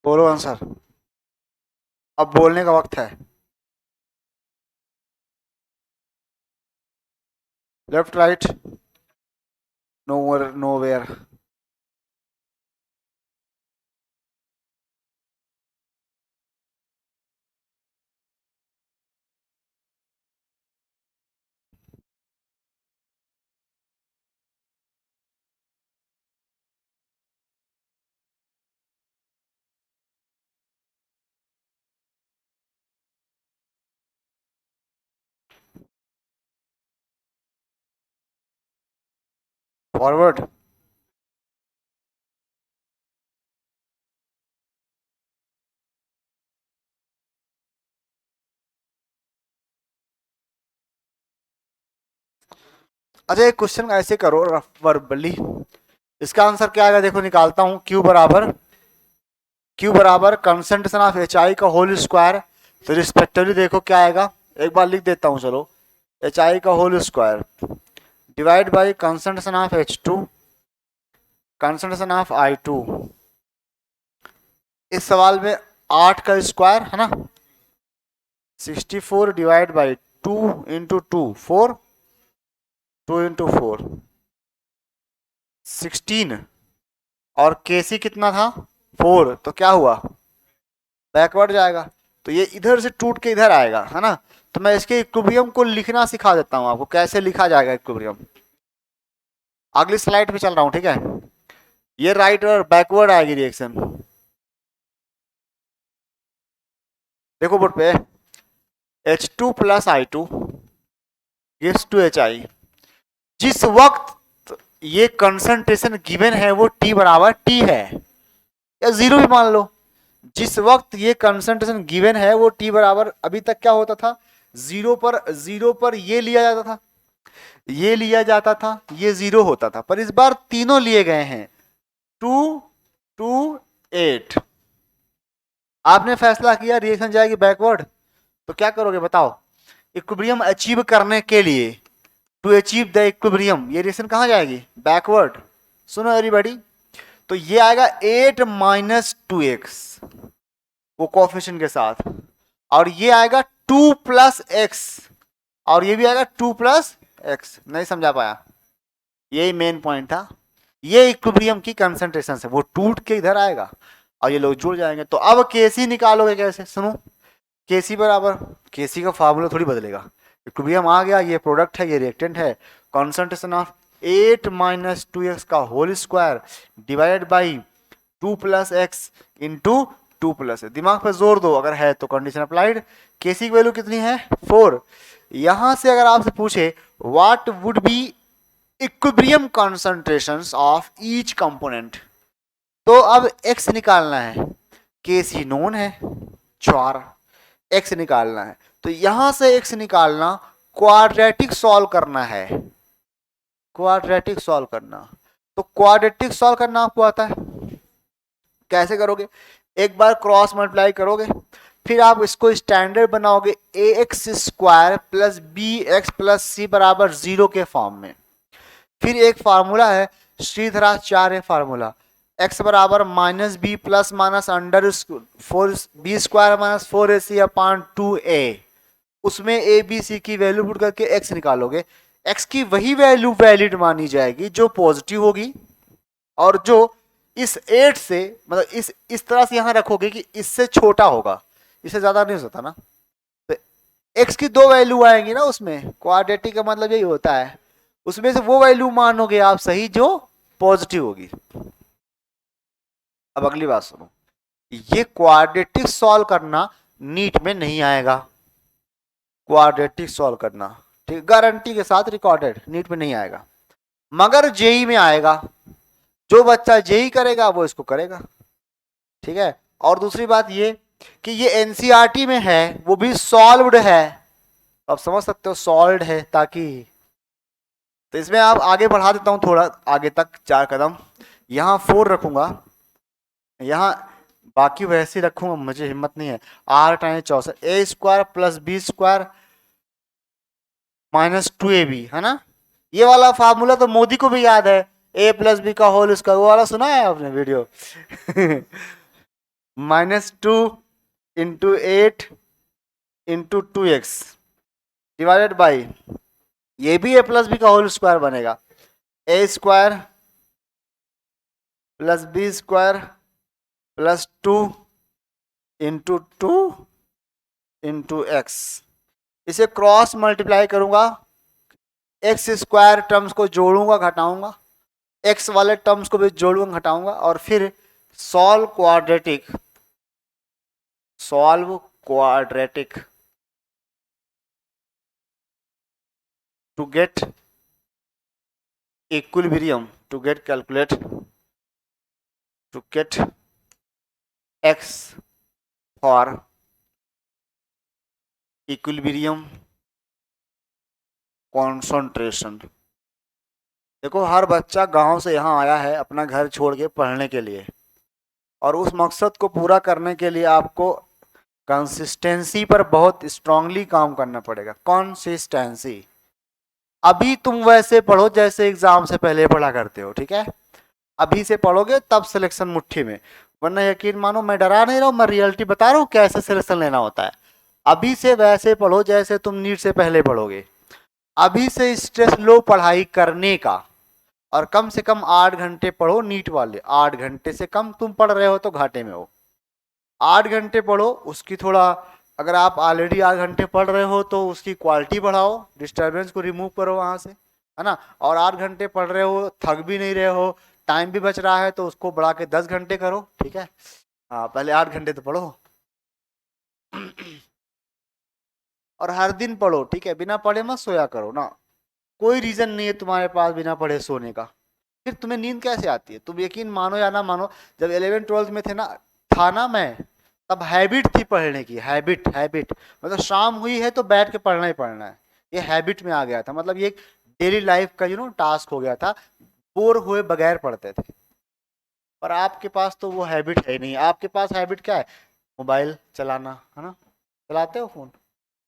बोलो आंसर। अब बोलने का वक्त है। Left right, nowhere nowhere. Forward, अच्छा एक क्वेश्चन ऐसे करो वर्बली, इसका आंसर क्या आएगा देखो, निकालता हूं। Q बराबर कंसंट्रेशन ऑफ HI का होल स्क्वायर, तो रिस्पेक्टिवली देखो क्या आएगा, एक बार लिख देता हूं चलो, HI का whole square divide by concentration of H2, concentration of I2। इस सवाल में 8 का स्क्वायर है ना, 64 डिवाइड बाई 2 इंटू 2 4, 2 इंटू 4 16, और Kc कितना था 4, तो क्या हुआ बैकवर्ड जाएगा, तो ये इधर से टूट के इधर आएगा है ना। तो मैं इसके इक्विलिब्रियम को लिखना सिखा देता हूं आपको, कैसे लिखा जाएगा इक्विलिब्रियम। अगली स्लाइड पे चल रहा हूं, ठीक है। ये राइट और बैकवर्ड आएगी रिएक्शन, देखो बोर्ड पे, H2 plus I2 gives to HI। जिस वक्त ये कंसंट्रेशन गिवन है वो T बराबर T है, या 0 भी मान लो, जिस वक्त ये कंसंट्रेशन गिवन है वो T बराबर, अभी तक क्या होता था, 0 पर ये लिया जाता था, ये लिया जाता था, ये 0 होता था, पर इस बार तीनों लिए गए हैं 2 2 8। आपने फैसला किया रिएक्शन जाएगी बैकवर्ड, तो क्या करोगे बताओ? इक्विलिब्रियम अचीव करने के लिए, टू अचीव द इक्विलिब्रियम, ये रिएक्शन कहां जाएगी? बैकवर्ड। सुनो एवरीबॉडी, तो ये आएगा 8 माइनस 2x वो कोफिशिएंट के साथ, और ये आएगा 2 प्लस x, और ये भी आएगा 2 प्लस x। नहीं समझा पाया? यही मेन पॉइंट था। ये इक्विलिब्रियम की कंसंट्रेशन है, वो टूट के इधर आएगा और ये लोग जुड़ जाएंगे। तो अब केसी निकालोगे कैसे? सुनो, केसी बराबर, केसी का फार्मूला थोड़ी बदलेगा, इक्विलिब्रियम आ गया, ये प्रोडक्ट है, ये रिएक्टेंट है, कॉन्सेंट्रेशन ऑफ 8 माइनस 2x का whole square divided by 2 plus x into 2 plus. दिमाग पे जोर दो, अगर है तो कंडीशन अप्लाइड। केसी की वैल्यू कितनी है? 4। यहां से अगर आपसे पूछे what would be equilibrium concentrations of each component, तो अब x निकालना है, केसी नोन है 4, x निकालना है, तो यहां से x निकालना, क्वाड्रेटिक सॉल्व करना है, क्वाड्रेटिक सॉल्व करना। तो क्वाड्रेटिक सॉल्व करना आपको आता है, कैसे करोगे? एक बार क्रॉस मल्टीप्लाई करोगे, फिर आप इसको स्टैंडर्ड बनाओगे ax square plus bx plus c बराबर 0 के फॉर्म में। फिर एक फार्मूला है श्रीधराचार्य फार्मूला, x बराबर minus b plus minus under 4 b square minus 4ac upon 2a, उसमें a b c की वैल्यू पुट करके x निकालोगे। x की वही वैल्यू वैलिड मानी जाएगी जो पॉजिटिव होगी, और जो इस 8 से, मतलब इस तरह से यहां रखोगे कि इससे छोटा होगा, इससे ज्यादा नहीं हो सकता ना, तो x की 2 वैल्यू आएंगी ना उसमें। क्वाड्रेटिक का मतलब यही होता है, उसमें से वो वैल्यू मानोगे आप सही जो पॉजिटिव होगी। अब अगली बात सुनो, ये क्वाड्रेटिक सॉल्व करना नीट में नहीं आएगा, क्वाड्रेटिक सॉल्व करना, ठीक, गारंटी के साथ रिकॉर्डेड, नीट में नहीं आएगा, मगर जेई में आएगा। जो बच्चा जेई करेगा वो इसको करेगा, ठीक है। और दूसरी बात ये कि ये एनसीईआरटी में है, वो भी सॉल्व्ड है, आप समझ सकते हो सॉल्व्ड है, ताकि, तो इसमें आप आगे बढ़ा देता हूं थोड़ा आगे तक 4 कदम, यहां 4 रखूंगा, यहां बाकी वैसे ही रखूंगा, मुझे हिम्मत नहीं है। 8 time 64, a square plus b square minus 2ab, है ना। ये वाला फार्मूला तो मोदी को भी याद है, a प्लस बी का होल स्क्वायर, वो वाला सुना है आपने video? -2 into 8 into 2x divided by, ये भी a प्लस बी का होल स्क्वायर बनेगा, a square plus b square plus 2 into 2 into x. इसे क्रॉस मल्टीप्लाई करूंगा, एक्स स्क्वायर टर्म्स को जोड़ूंगा घटाऊंगा, एक्स वाले टर्म्स को भी जोड़ूंगा घटाऊंगा, और फिर solve quadratic, solve quadratic to get equilibrium, to get calculate, to get x for equilibrium concentration. देखो, हर बच्चा गांव से यहाँ आया है अपना घर छोड़ के पढ़ने के लिए, और उस मकसद को पूरा करने के लिए आपको कंसिस्टेंसी पर बहुत स्ट्रांगली काम करना पड़ेगा। कंसिस्टेंसी, अभी तुम वैसे पढ़ो जैसे एग्जाम से पहले पढ़ा करते हो, ठीक है। अभी से पढ़ोगे तब सिलेक्शन मुट्ठी में, वरना यकीन मानो मैं डरा नहीं रहा हूँ, मैं रियलिटी बता रहा हूँ कैसे सिलेक्शन लेना होता है। अभी से वैसे पढ़ो जैसे तुम नीट से पहले पढ़ोगे। अभी से स्ट्रेस लो पढ़ाई करने का, और कम से कम 8 घंटे पढ़ो नीट वाले। 8 घंटे से कम तुम पढ़ रहे हो तो घाटे में हो। 8 घंटे पढ़ो, उसकी थोड़ा, अगर आप ऑलरेडी 8 घंटे पढ़ रहे हो तो उसकी क्वालिटी बढ़ाओ, डिस्टर्बेंस को रिमूव करो वहां से, है ना। और 8 घंटे पढ़ रहे हो, थक भी नहीं रहे हो, टाइम भी बच रहा है, तो उसको बढ़ा के 10 घंटे करो, ठीक है। हाँ, पहले 8 घंटे तो पढ़ो और हर दिन पढ़ो, ठीक है। बिना पढ़े मत सोया करो ना, कोई रीजन नहीं है तुम्हारे पास बिना पढ़े सोने का। फिर तुम्हें नींद कैसे आती है? तुम यकीन मानो या ना मानो, जब 11th-12th में था ना मैं, तब हैबिट थी पढ़ने की, हैबिट मतलब शाम हुई है तो बैठ के पढ़ना ही पढ़ना है। ये हैबिट में आ गया था, मतलब ये डेली लाइफ का टास्क हो गया था, बोर हुए बगैर पढ़ते थे। पर आपके पास तो वो हैबिट है ही नहीं। आपके पास हैबिट क्या है? मोबाइल चलाना, है ना? चलाते हो फोन,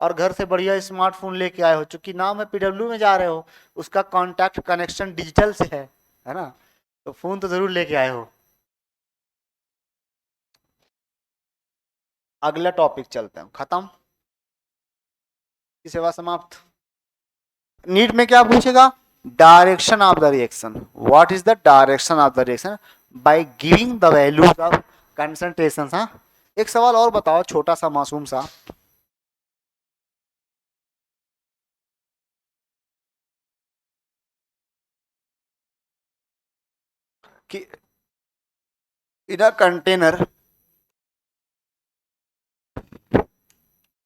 और घर से बढ़िया स्मार्टफोन लेके आए हो, चूंकि नाम है पीडब्ल्यू में जा रहे हो, उसका कांटेक्ट कनेक्शन डिजिटल से है ना? तो फोन तो जरूर लेके आए हो। अगला टॉपिक चलते हैं, खत्म की सेवा समाप्त। नीट में क्या पूछेगा? Direction of the reaction. What is the direction of the reaction by giving the values of concentration. हाँ, एक सवाल और बताओ, छोटा सा मासूम सा, कि in a container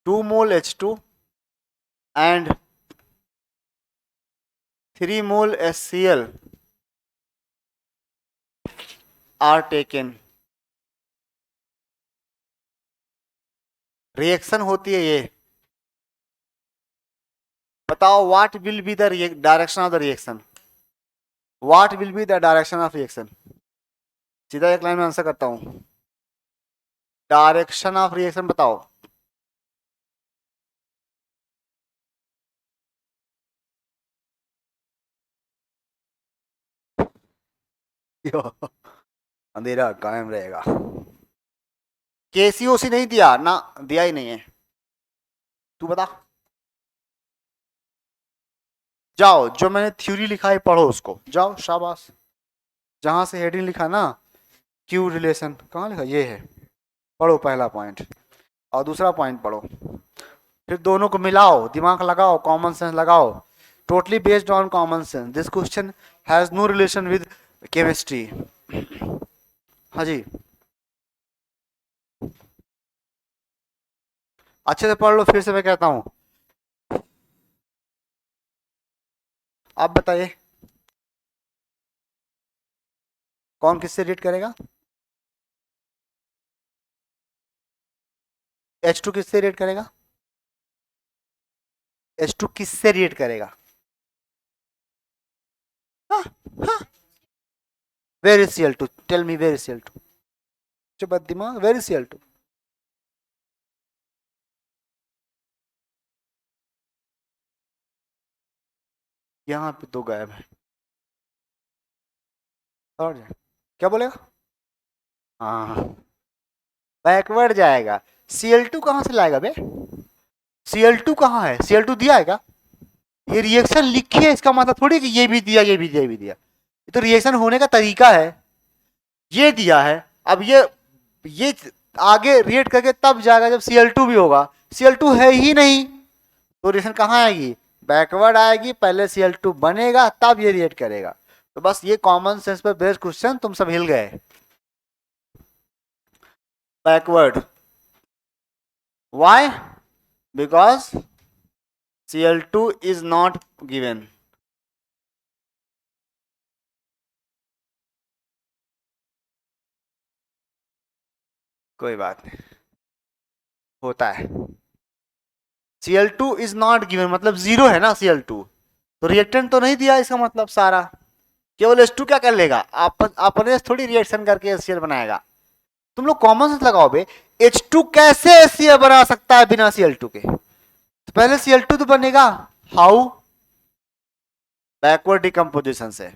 2 mole H2 and 3 mole HCl are taken। Reaction होती है ये, बताओ what will be the direction of the reaction. What will be the direction of reaction? सीधा एक लाइन में आंसर करता हूं, डायरेक्शन ऑफ रिएक्शन बताओ। अंधेरा कायम रहेगा। केसीओसी नहीं दिया ना, दिया ही नहीं है। तू बता, जाओ जो मैंने थ्योरी लिखा है पढ़ो उसको, जाओ शाबाश। जहां से हेडिंग लिखा ना, क्यू रिलेशन, कहाँ लिखा? ये है, पढ़ो पहला पॉइंट और दूसरा पॉइंट पढ़ो, फिर दोनों को मिलाओ, दिमाग लगाओ, कॉमन सेंस लगाओ। Totally based on common sense, this question has no relation with chemistry. हाँ जी, अच्छे से पढ़ लो, फिर से मैं कहता हूं। आप बताइए, कौन किससे रिएक्ट करेगा? H2 किससे रिएक्ट करेगा? H2 किससे रिएक्ट करेगा? हाँ, हाँ। Where is Cl2? Tell me, where is Cl2? चुप दिमाग, वेर इज Cl2? यहाँ पे दो गायब है, और क्या बोलेगा? हाँ, बैकवर्ड जाएगा। Cl2 कहां से लाएगा बे? Cl2 कहां है? Cl2 दिया है क्या? ये रिएक्शन लिखी है, इसका मतलब थोड़ी कि ये भी दिया, ये भी दिया, ये भी दिया। ये तो रिएक्शन होने का तरीका है। ये दिया है, अब ये आगे रिएक्ट करके तब जाएगा जब Cl2 भी होगा। Cl2 है ही नहीं, तो रिएक्शन कहाँ आएगी? बैकवर्ड आएगी। पहले Cl2 बनेगा तब ये रिएक्ट करेगा। तो बस ये कॉमन सेंस पर बेस्ड क्वेश्चन, तुम सब हिल गए। Backward, why? Because Cl2 is not given। कोई बात नहीं, होता है। Cl2 is not given मतलब जीरो है ना Cl2, तो रिएक्टेंट तो नहीं दिया, इसका मतलब सारा केवल H2 क्या कर लेगा? अपने थोड़ी रिएक्शन करके HCl बनाएगा। तुम लोग कॉमन सेंस लगाओ बे, H2 कैसे HCl बना सकता है बिना Cl2 के? तो पहले Cl2 तो बनेगा, हाउ? बैकवर्ड डिकम्पोजिशन से।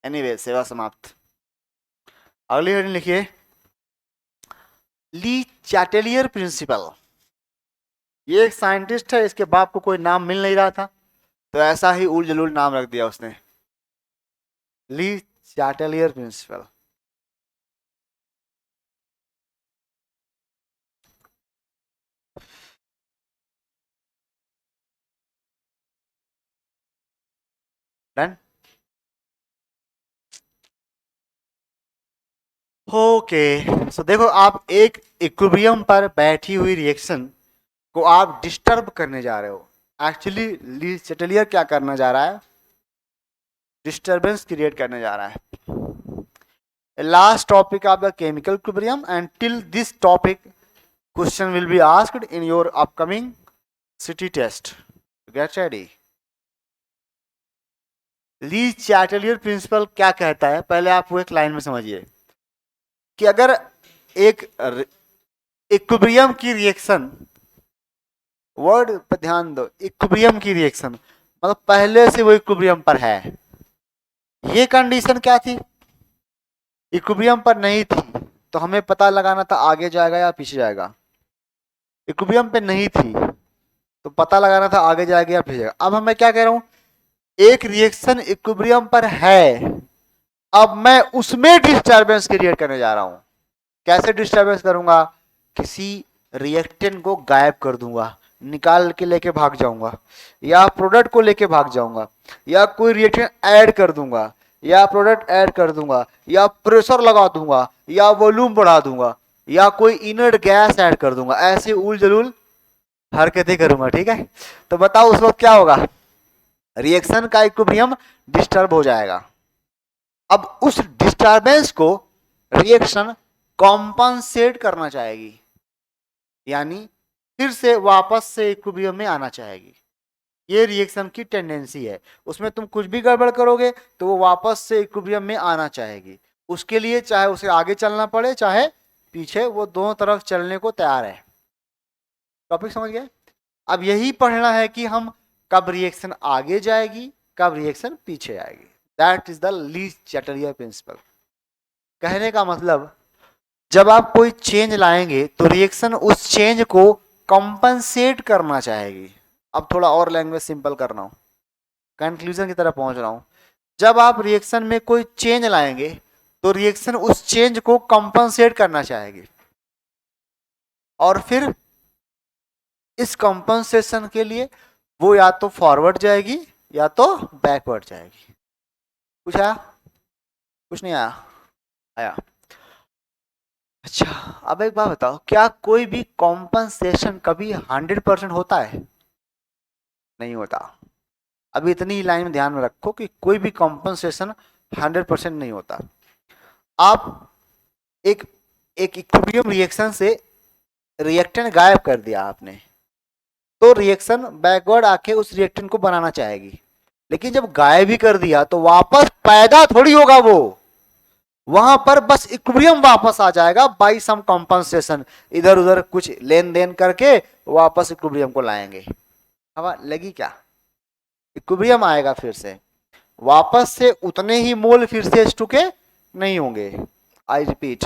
एनीवे, सेवा समाप्त। अगली हेडिंग लिखिए, ली चैटेलियर प्रिंसिपल। ये एक साइंटिस्ट है, इसके बाप को कोई नाम मिल नहीं रहा था, तो ऐसा ही उल जलूल नाम रख दिया उसने, ली चैटेलियर प्रिंसिपल। डन। ओके, सो देखो, आप एक इक्विलिब्रियम पर बैठी हुई रिएक्शन को आप डिस्टर्ब करने जा रहे हो। एक्चुअली ली चैटेलियर क्या करना जा रहा है? डिस्टर्बेंस क्रिएट करने जा रहा है। Last topic of the chemical equilibrium, and till this topic question will be asked in your upcoming city test. Get ready. Le Chatelier principle क्या कहता है, पहले आप वो एक लाइन में समझिए कि अगर एक इक्विलिब्रियम की रिएक्शन, वर्ड पर ध्यान दो, इक्विलिब्रियम की रिएक्शन मतलब पहले से वो इक्विलिब्रियम पर है। ये कंडीशन क्या थी, इक्विलिब्रियम पर नहीं थी, तो हमें पता लगाना था आगे जाएगा या पीछे जाएगा। इक्विलिब्रियम पे नहीं थी तो पता लगाना था आगे जाएगा या पीछे जाएगा। अब मैं क्या कह रहा हूं, एक रिएक्शन इक्विलिब्रियम पर है, अब मैं उसमें डिस्टर्बेंस क्रिएट करने जा रहा हूं। कैसे डिस्टर्बेंस करूंगा, किसी रिएक्टेंट को गायब कर दूंगा, निकाल के लेके भाग जाऊंगा, या प्रोडक्ट को लेके भाग जाऊंगा, या कोई रिएक्टेंट ऐड कर दूंगा, या प्रोडक्ट ऐड कर दूंगा, या प्रेशर लगा दूंगा, या वॉल्यूम बढ़ा दूंगा, या कोई इनर्ट गैस ऐड कर दूंगा। ऐसे उल जलूल हरकतें करूंगा, ठीक है। तो बताओ उस वक्त क्या होगा, रिएक्शन का इक्विलिब्रियम डिस्टर्ब हो जाएगा। अब उस डिस्टर्बेंस को रिएक्शन कॉम्पनसेट करना चाहेगी, यानी फिर से वापस से इक्विलिब्रियम में आना चाहेगी। ये रिएक्शन की टेंडेंसी है, उसमें तुम कुछ भी गड़बड़ करोगे तो वो वापस से इक्विलिब्रियम में आना चाहेगी। उसके लिए चाहे उसे आगे चलना पड़े चाहे पीछे, वो दोनों तरफ चलने को तैयार है। टॉपिक समझ गए। अब यही पढ़ना है कि हम कब रिएक्शन आगे जाएगी कब रिएक्शन पीछे आएगी। That is the Lee Chatelier principal. कहने का मतलब, जब आप कोई चेंज लाएंगे तो रिएक्शन उस चेंज को कंपनसेट करना चाहेगी। अब थोड़ा और लैंग्वेज सिंपल कर रहा हूं, कंक्लूजन की तरफ पहुंच रहा हूं। जब आप रिएक्शन में कोई चेंज लाएंगे तो रिएक्शन उस चेंज को कंपनसेट करना चाहेगी, और फिर इस कंपनसेशन के लिए वो या तो फॉरवर्ड जाएगी या तो बैकवर्ड जाएगी। कुछ आया, कुछ नहीं आया, आया। अच्छा, अब एक बात बताओ, क्या कोई भी कॉम्पनसेशन कभी 100% होता है? नहीं होता। अभी इतनी लाइन में ध्यान में रखो कि कोई भी कॉम्पनसेशन 100% नहीं होता। आप एक इक्विलिब्रियम रिएक्शन से रिएक्टेंट गायब कर दिया आपने, तो रिएक्शन बैकवर्ड आके उस रिएक्टेंट को बनाना चाहेगी, लेकिन जब गायब ही कर दिया तो वापस पैदा थोड़ी होगा वो, वहां पर बस इक्विलिब्रियम वापस आ जाएगा बाय सम कॉम्पनसेशन। इधर उधर कुछ लेन देन करके वापस इक्विलिब्रियम को लाएंगे। हवा लगी क्या? इक्विलिब्रियम आएगा फिर से, वापस से उतने ही मोल फिर से H2 के नहीं होंगे। आई रिपीट,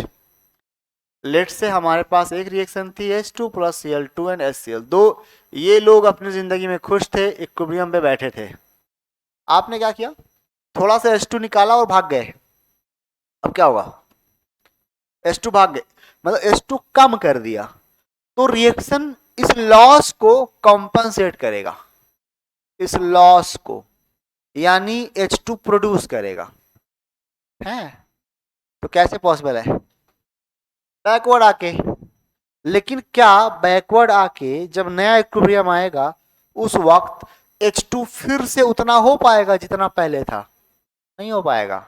लेट से हमारे पास एक रिएक्शन थी H2 plus Cl2 and HCl। दो ये लोग अपनी जिंदगी में खुश थे, इक्विलिब्रियम पे बैठे थे। आपने क्या किया, थोड़ा सा H2 निकाला और भाग गए। अब क्या होगा, H2 भाग गए मतलब H2 कम कर दिया, तो रिएक्शन इस लॉस को कंपनसेट करेगा, इस लॉस को, यानी H2 प्रोड्यूस करेगा। है तो कैसे पॉसिबल है, बैकवर्ड आके। लेकिन क्या बैकवर्ड आके जब नया इक्विलिब्रियम आएगा उस वक्त H2 फिर से उतना हो पाएगा जितना पहले था? नहीं हो पाएगा।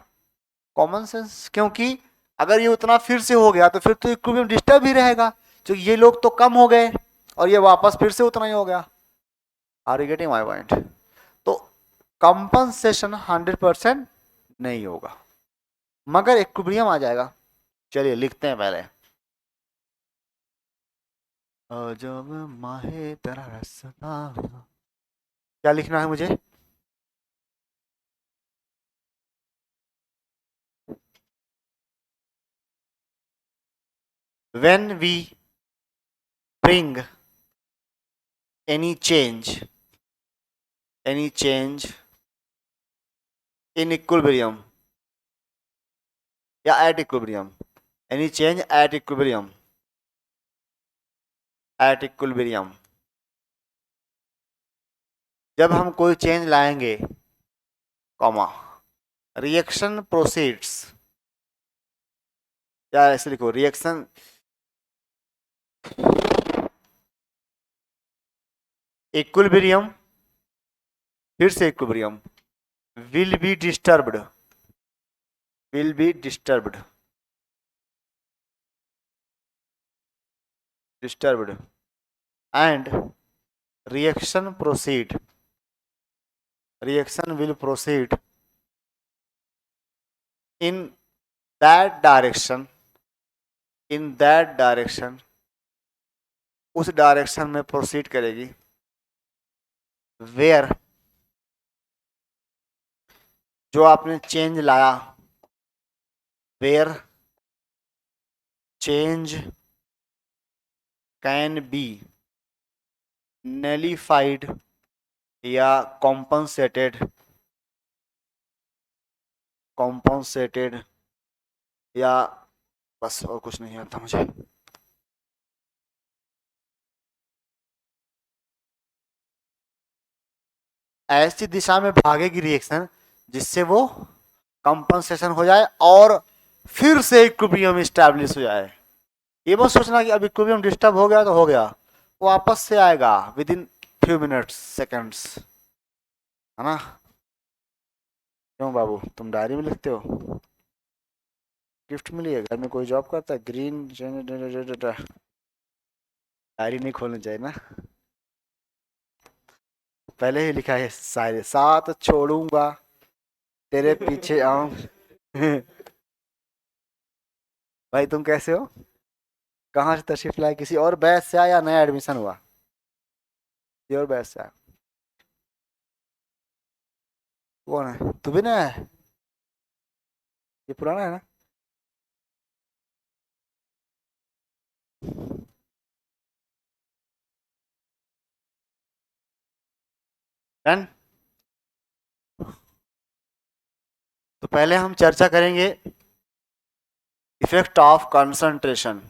कॉमन सेंस, क्योंकि अगर ये उतना फिर से हो गया तो फिर तो इक्विलिब्रियम डिस्टर्ब ही रहेगा, जो ये लोग तो कम हो गए और ये वापस फिर से उतना ही हो गया। Are you getting my point? तो कंपनसेशन 100% नहीं होगा, मगर इक्विलिब्रियम आ जाएगा। चलिए लिखते हैं पहले, जब माहे तेरा रसना। क्या लिखना है मुझे, when we bring any change in equilibrium या at equilibrium, any change at equilibrium, जब हम कोई चेंज लाएंगे, कॉमा, रिएक्शन प्रोसीड्स, या ऐसे लिखो, रिएक्शन इक्विलिब्रियम, फिर से equilibrium, will be disturbed and reaction proceed reaction will proceed in that direction, in that direction, उस डायरेक्शन में प्रोसीड करेगी, वेयर, जो आपने चेंज लाया, where change can be nullified या कॉम्पनसेटेड, कॉम्पनसेटेड, या बस और कुछ नहीं आता मुझे। ऐसी दिशा में भागेगी रिएक्शन जिससे वो कंपनसेशन हो जाए और फिर से इक्विलिब्रियम स्टैब्लिश हो जाए। ये मत सोचना कि अब इक्विलिब्रियम डिस्टर्ब हो गया तो हो गया, वो वापस से आएगा with in few minutes seconds, है ना। क्यों बाबू, तुम डायरी में लिखते हो? गिफ्ट मिली है, घर में कोई जॉब करता है? ग्रीन डायरी नहीं खोलनी चाहिए ना, पहले ही लिखा है सारे साथ छोड़ूंगा तेरे पीछे आऊं। भाई तुम कैसे हो? कहाँ से तशरीफ लाए? किसी और बैच से आया या नया एडमिशन हुआ? किसी और बैच से आया? कौन है? तू भी नया है? ये पुराना है ना? डन। तो पहले हम चर्चा करेंगे effect of concentration,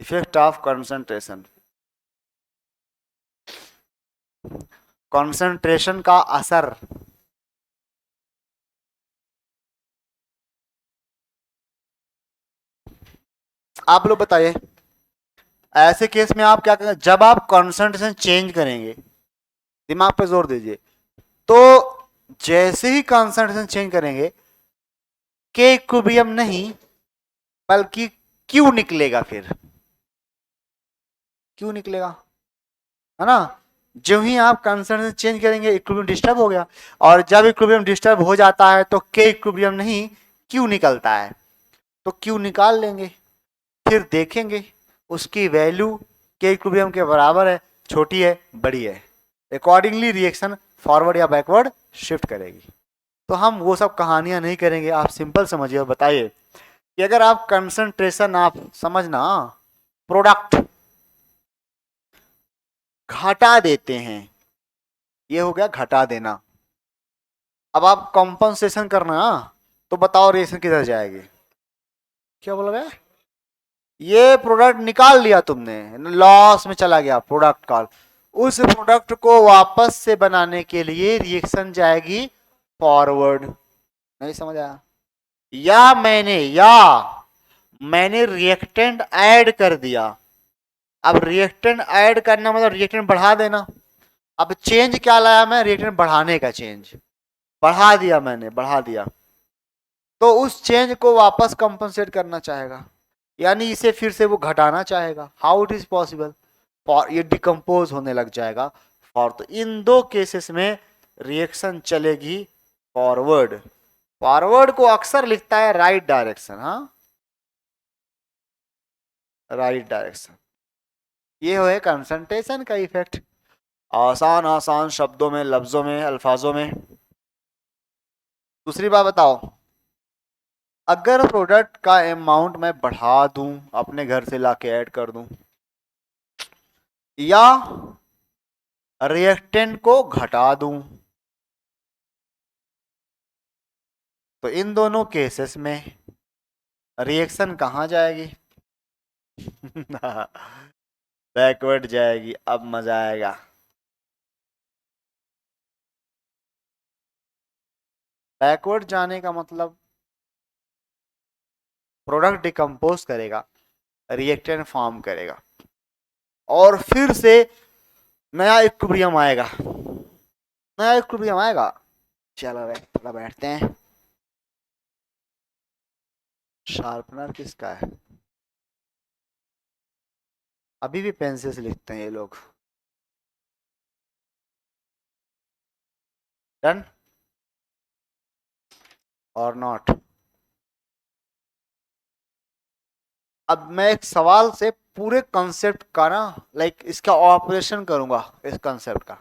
effect of concentration, concentration का असर। आप लोग बताइए, ऐसे केस में आप क्या करेंगे जब आप कंसंट्रेशन चेंज करेंगे? दिमाग पे जोर दीजिए। तो जैसे ही कंसंट्रेशन चेंज करेंगे, के इक्विलिब्रियम नहीं बल्कि क्यू निकलेगा। फिर क्यू निकलेगा, है ना। जो ही आप कंसंट्रेशन चेंज करेंगे इक्विलिब्रियम डिस्टर्ब हो गया, और जब इक्विलिब्रियम डिस्टर्ब हो जाता है तो के इक्विलिब्रियम नहीं क्यू निकलता है। तो क्यू निकाल लेंगे, फिर देखेंगे उसकी वैल्यू के इक्विलिब्रियम के बराबर है, छोटी है, बड़ी है, अकॉर्डिंगली रिएक्शन फॉरवर्ड या बैकवर्ड शिफ्ट करेगी। तो हम वो सब कहानियां नहीं करेंगे, आप सिंपल समझिए और बताइए कि अगर आप कंसंट्रेशन, आप समझना, प्रोडक्ट घटा देते हैं, ये हो गया घटा देना। अब आप कॉम्पनसेशन करना, तो बताओ रिएक्शन किधर जाएगी? क्या बोला गया? ये प्रोडक्ट निकाल लिया तुमने, लॉस में चला गया प्रोडक्ट का, उस प्रोडक्ट को वापस से बनाने के लिए रिएक्शन जाएगी फॉरवर्ड। नहीं समझ आया? या मैंने रिएक्टेंट ऐड कर दिया। अब रिएक्टेंट ऐड करना मतलब रिएक्टेंट बढ़ा देना। अब चेंज क्या लाया मैं? रिएक्टेंट बढ़ाने का चेंज बढ़ा दिया मैंने, बढ़ा दिया। तो उस चेंज को वापस कंपनसेट करना चाहेगा, यानी इसे फिर से वो घटाना चाहेगा। How it is possible? For ये डिकम्पोज होने लग जाएगा। फॉर तो इन दो केसेस में रिएक्शन चलेगी फॉरवर्ड। फॉरवर्ड को अक्सर लिखता है राइट डायरेक्शन, हाँ, राइट डायरेक्शन। ये है कंसंट्रेशन का इफेक्ट, आसान आसान शब्दों में, लफ्जों में, अल्फाजों में। दूसरी बात बताओ, अगर प्रोडक्ट का अमाउंट मैं बढ़ा दूं, अपने घर से लाके ऐड कर दूं, या रिएक्टेंट को घटा दूं, तो इन दोनों केसेस में रिएक्शन कहां जाएगी? बैकवर्ड जाएगी। अब मजा आएगा। बैकवर्ड जाने का मतलब प्रोडक्ट डिकम्पोज करेगा, रिएक्टेंट फॉर्म करेगा, और फिर से नया इक्विलिब्रियम आएगा, नया इक्विलिब्रियम आएगा। चलो थोड़ा बैठते हैं। शार्पनर किसका है? अभी भी पेंसिल से लिखते हैं ये लोग। डन और नॉट। अब मैं एक सवाल से पूरे कंसेप्ट का ना लाइक इसका ऑपरेशन करूंगा इस कंसेप्ट का,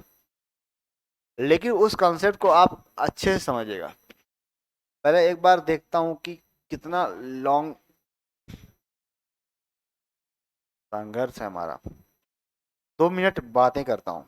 लेकिन उस कंसेप्ट को आप अच्छे से समझिएगा। पहले एक बार देखता हूं कि कितना लॉन्ग संघर्ष है हमारा। 2 मिनट बातें करता हूं।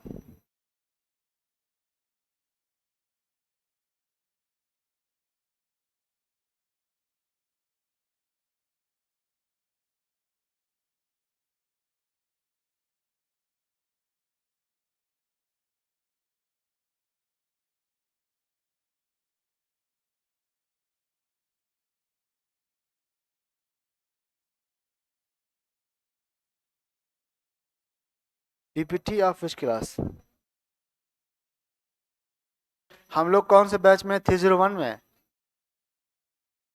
PPT of which class? हम लोग कौन से बैच में? 301 में।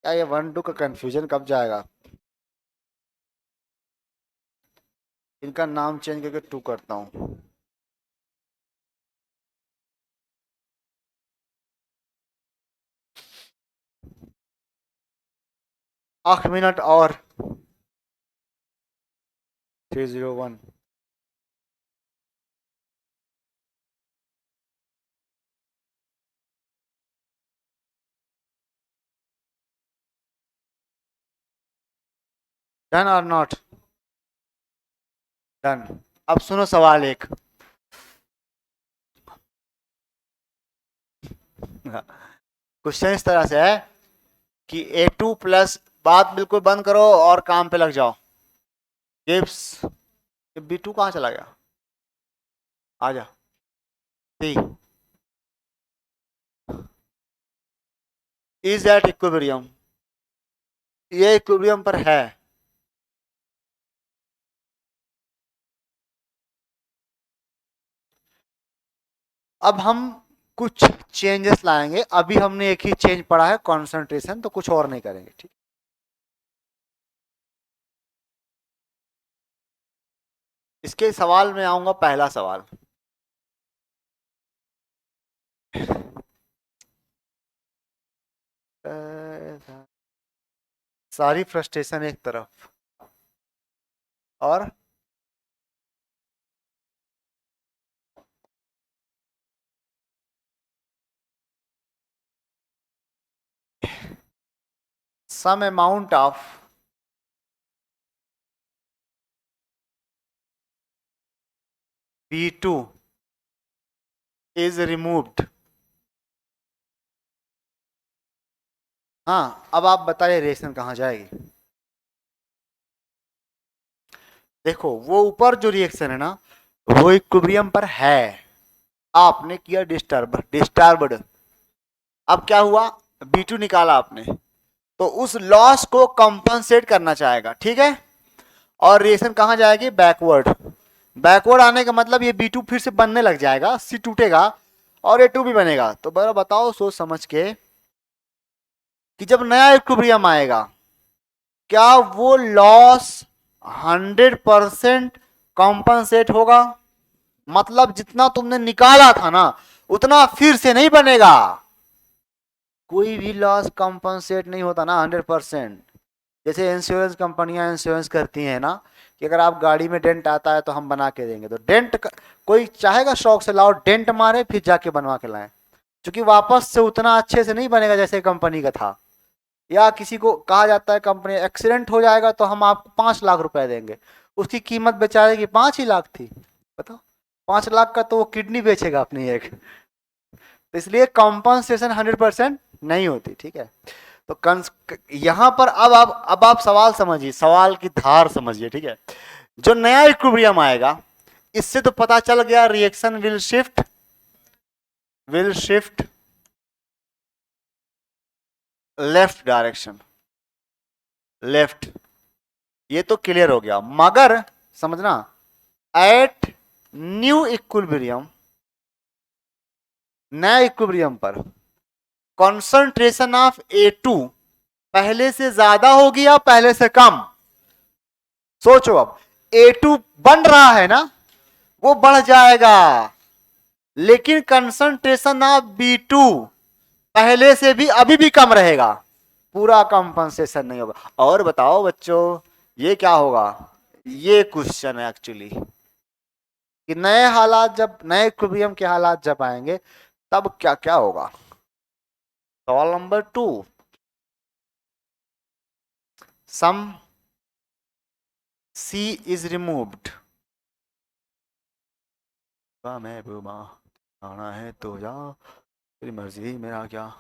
क्या ये 1 2 का कंफ्यूजन कब जाएगा? इनका नाम चेंज करके 2 करता हूं। आठ मिनट और। 301। डन और नॉट? डन। अब सुनो सवाल एक। क्वेश्चन इस तरह से है कि A2 प्लस, बात बिल्कुल बंद करो और काम पे लग जाओ। गिब्स B2 कहां चला गया? आ जा। सी इज एट इक्विलिब्रियम। ये इक्विलिब्रियम पर है। अब हम कुछ चेंजेस लाएंगे। अभी हमने एक ही चेंज पढ़ा है, कंसंट्रेशन, तो कुछ और नहीं करेंगे, ठीक। इसके सवाल में आऊंगा। पहला सवाल, सारी फ्रस्ट्रेशन एक तरफ और some amount of B2 is removed। हाँ, अब आप बताइए रिएक्शन कहां जाएगी? देखो, वो ऊपर जो रिएक्शन है ना, वो इक्विलिब्रियम पर है। आपने किया डिस्टर्ब्ड। अब क्या हुआ? B2 निकाला आपने, तो उस लॉस को कंपनसेट करना चाहेगा, ठीक है। और रिएक्शन कहां जाएगी? बैकवर्ड। बैकवर्ड आने का मतलब ये B2 फिर से बनने लग जाएगा, C टूटेगा और A2 भी बनेगा। तो बड़ा बताओ सोच समझ के कि जब नया इक्विलिब्रियम आएगा, क्या वो लॉस 100% कॉम्पनसेट होगा? मतलब जितना तुमने निकाला था ना, उतना फिर से नहीं बनेगा। कोई भी लॉस कॉम्पनसेट नहीं होता ना 100%। जैसे इंश्योरेंस कंपनियां इंश्योरेंस करती हैं ना कि अगर आप गाड़ी में डेंट आता है तो हम बना के देंगे, तो डेंट कोई चाहेगा शौक से लाओ डेंट मारे फिर जाके बनवा के लाएं, क्योंकि वापस से उतना अच्छे से नहीं बनेगा जैसे कंपनी का था। या किसी को कहा जाता है कंपनी एक्सीडेंट हो जाएगा तो हम आपको 5 लाख रुपए देंगे, उसकी कीमत बेचारे की 5 ही लाख थी। बताओ, 5 लाख का तो वो किडनी बेचेगा अपनी एक। तो इसलिए कॉम्पनसेशन 100% नहीं होती, ठीक है। तो यहां पर अब आप सवाल समझिए, सवाल की धार समझिए, ठीक है। जो नया इक्विलिब्रियम आएगा, इससे तो पता चल गया reaction will shift left direction, left. ये तो क्लियर हो गया, मगर समझना एट न्यू इक्विलिब्रियम, नया इक्विलिब्रियम पर कंसंट्रेशन ऑफ A2 पहले से ज्यादा होगी या पहले से कम? सोचो, अब A2 बन रहा है ना, वो बढ़ जाएगा। लेकिन कंसंट्रेशन ऑफ B2 पहले से भी अभी भी कम रहेगा, पूरा कंपनसेशन नहीं होगा। और बताओ बच्चों ये क्या होगा, ये क्वेश्चन है एक्चुअली कि नए हालात जब, नए इक्विलिब्रियम के हालात जब आएंगे तब क्या क्या होगा। सवाल नंबर 2, सम C is removed। महबूबा आना है तो जा, तेरी मर्जी मेरा क्या।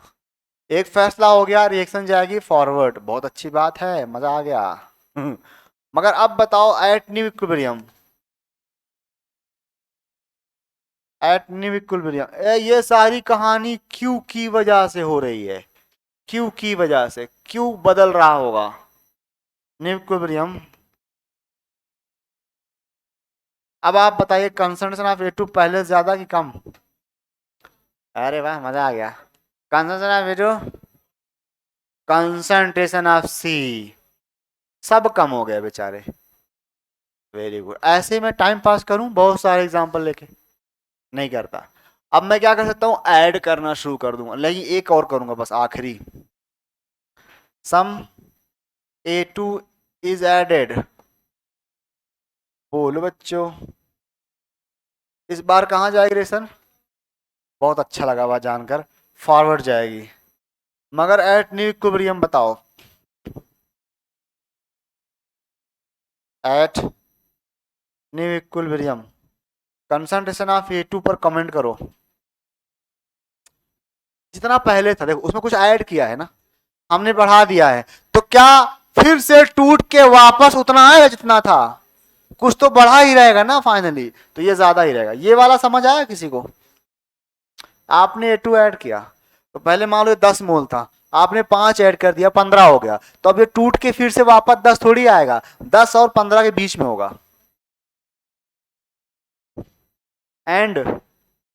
एक फैसला हो गया, रिएक्शन जाएगी फॉरवर्ड, बहुत अच्छी बात है, मजा आ गया। मगर अब बताओ at new equilibrium, at new equilibrium ये सारी कहानी क्यू की वजह से हो रही है, क्यू की वजह से, क्यू बदल रहा होगा न्यू इक्विलिब्रियम। अब आप बताइए कंसंट्रेशन ऑफ A2 पहले से ज्यादा कि कम। अरे वाह मजा आ गया। Concentration of A2, concentration of C, सब कम हो गए बेचारे। Very good. ऐसे मैं टाइम पास करूं बहुत सारे एग्जांपल लेके, नहीं करता। अब मैं क्या कर सकता हूं, ऐड करना शुरू कर दूंगा, लेकिन एक और करूंगा बस आखिरी। सम A2 इज एडेड, बोलो बच्चों इस बार कहां जाएगी रेशन, बहुत अच्छा लगा वह जानकर, फॉरवर्ड जाएगी। मगर एट न्यू इक्विलिब्रियम बताओ, at new equilibrium concentration of A2 पर कमेंट करो। जितना पहले था देखो उसमें कुछ ऐड किया है ना, हमने बढ़ा दिया है, तो क्या फिर से टूट के वापस उतना आएगा जितना था, कुछ तो बढ़ा ही रहेगा ना फाइनली, तो ये ज्यादा ही रहेगा। ये वाला समझ आया किसी को। आपने A2 ऐड किया तो पहले मान लो 10 मोल था, आपने 5 ऐड कर दिया 15 हो गया, तो अब ये टूट के फिर से वापस 10 थोड़ी आएगा, 10 और 15 के बीच में होगा। एंड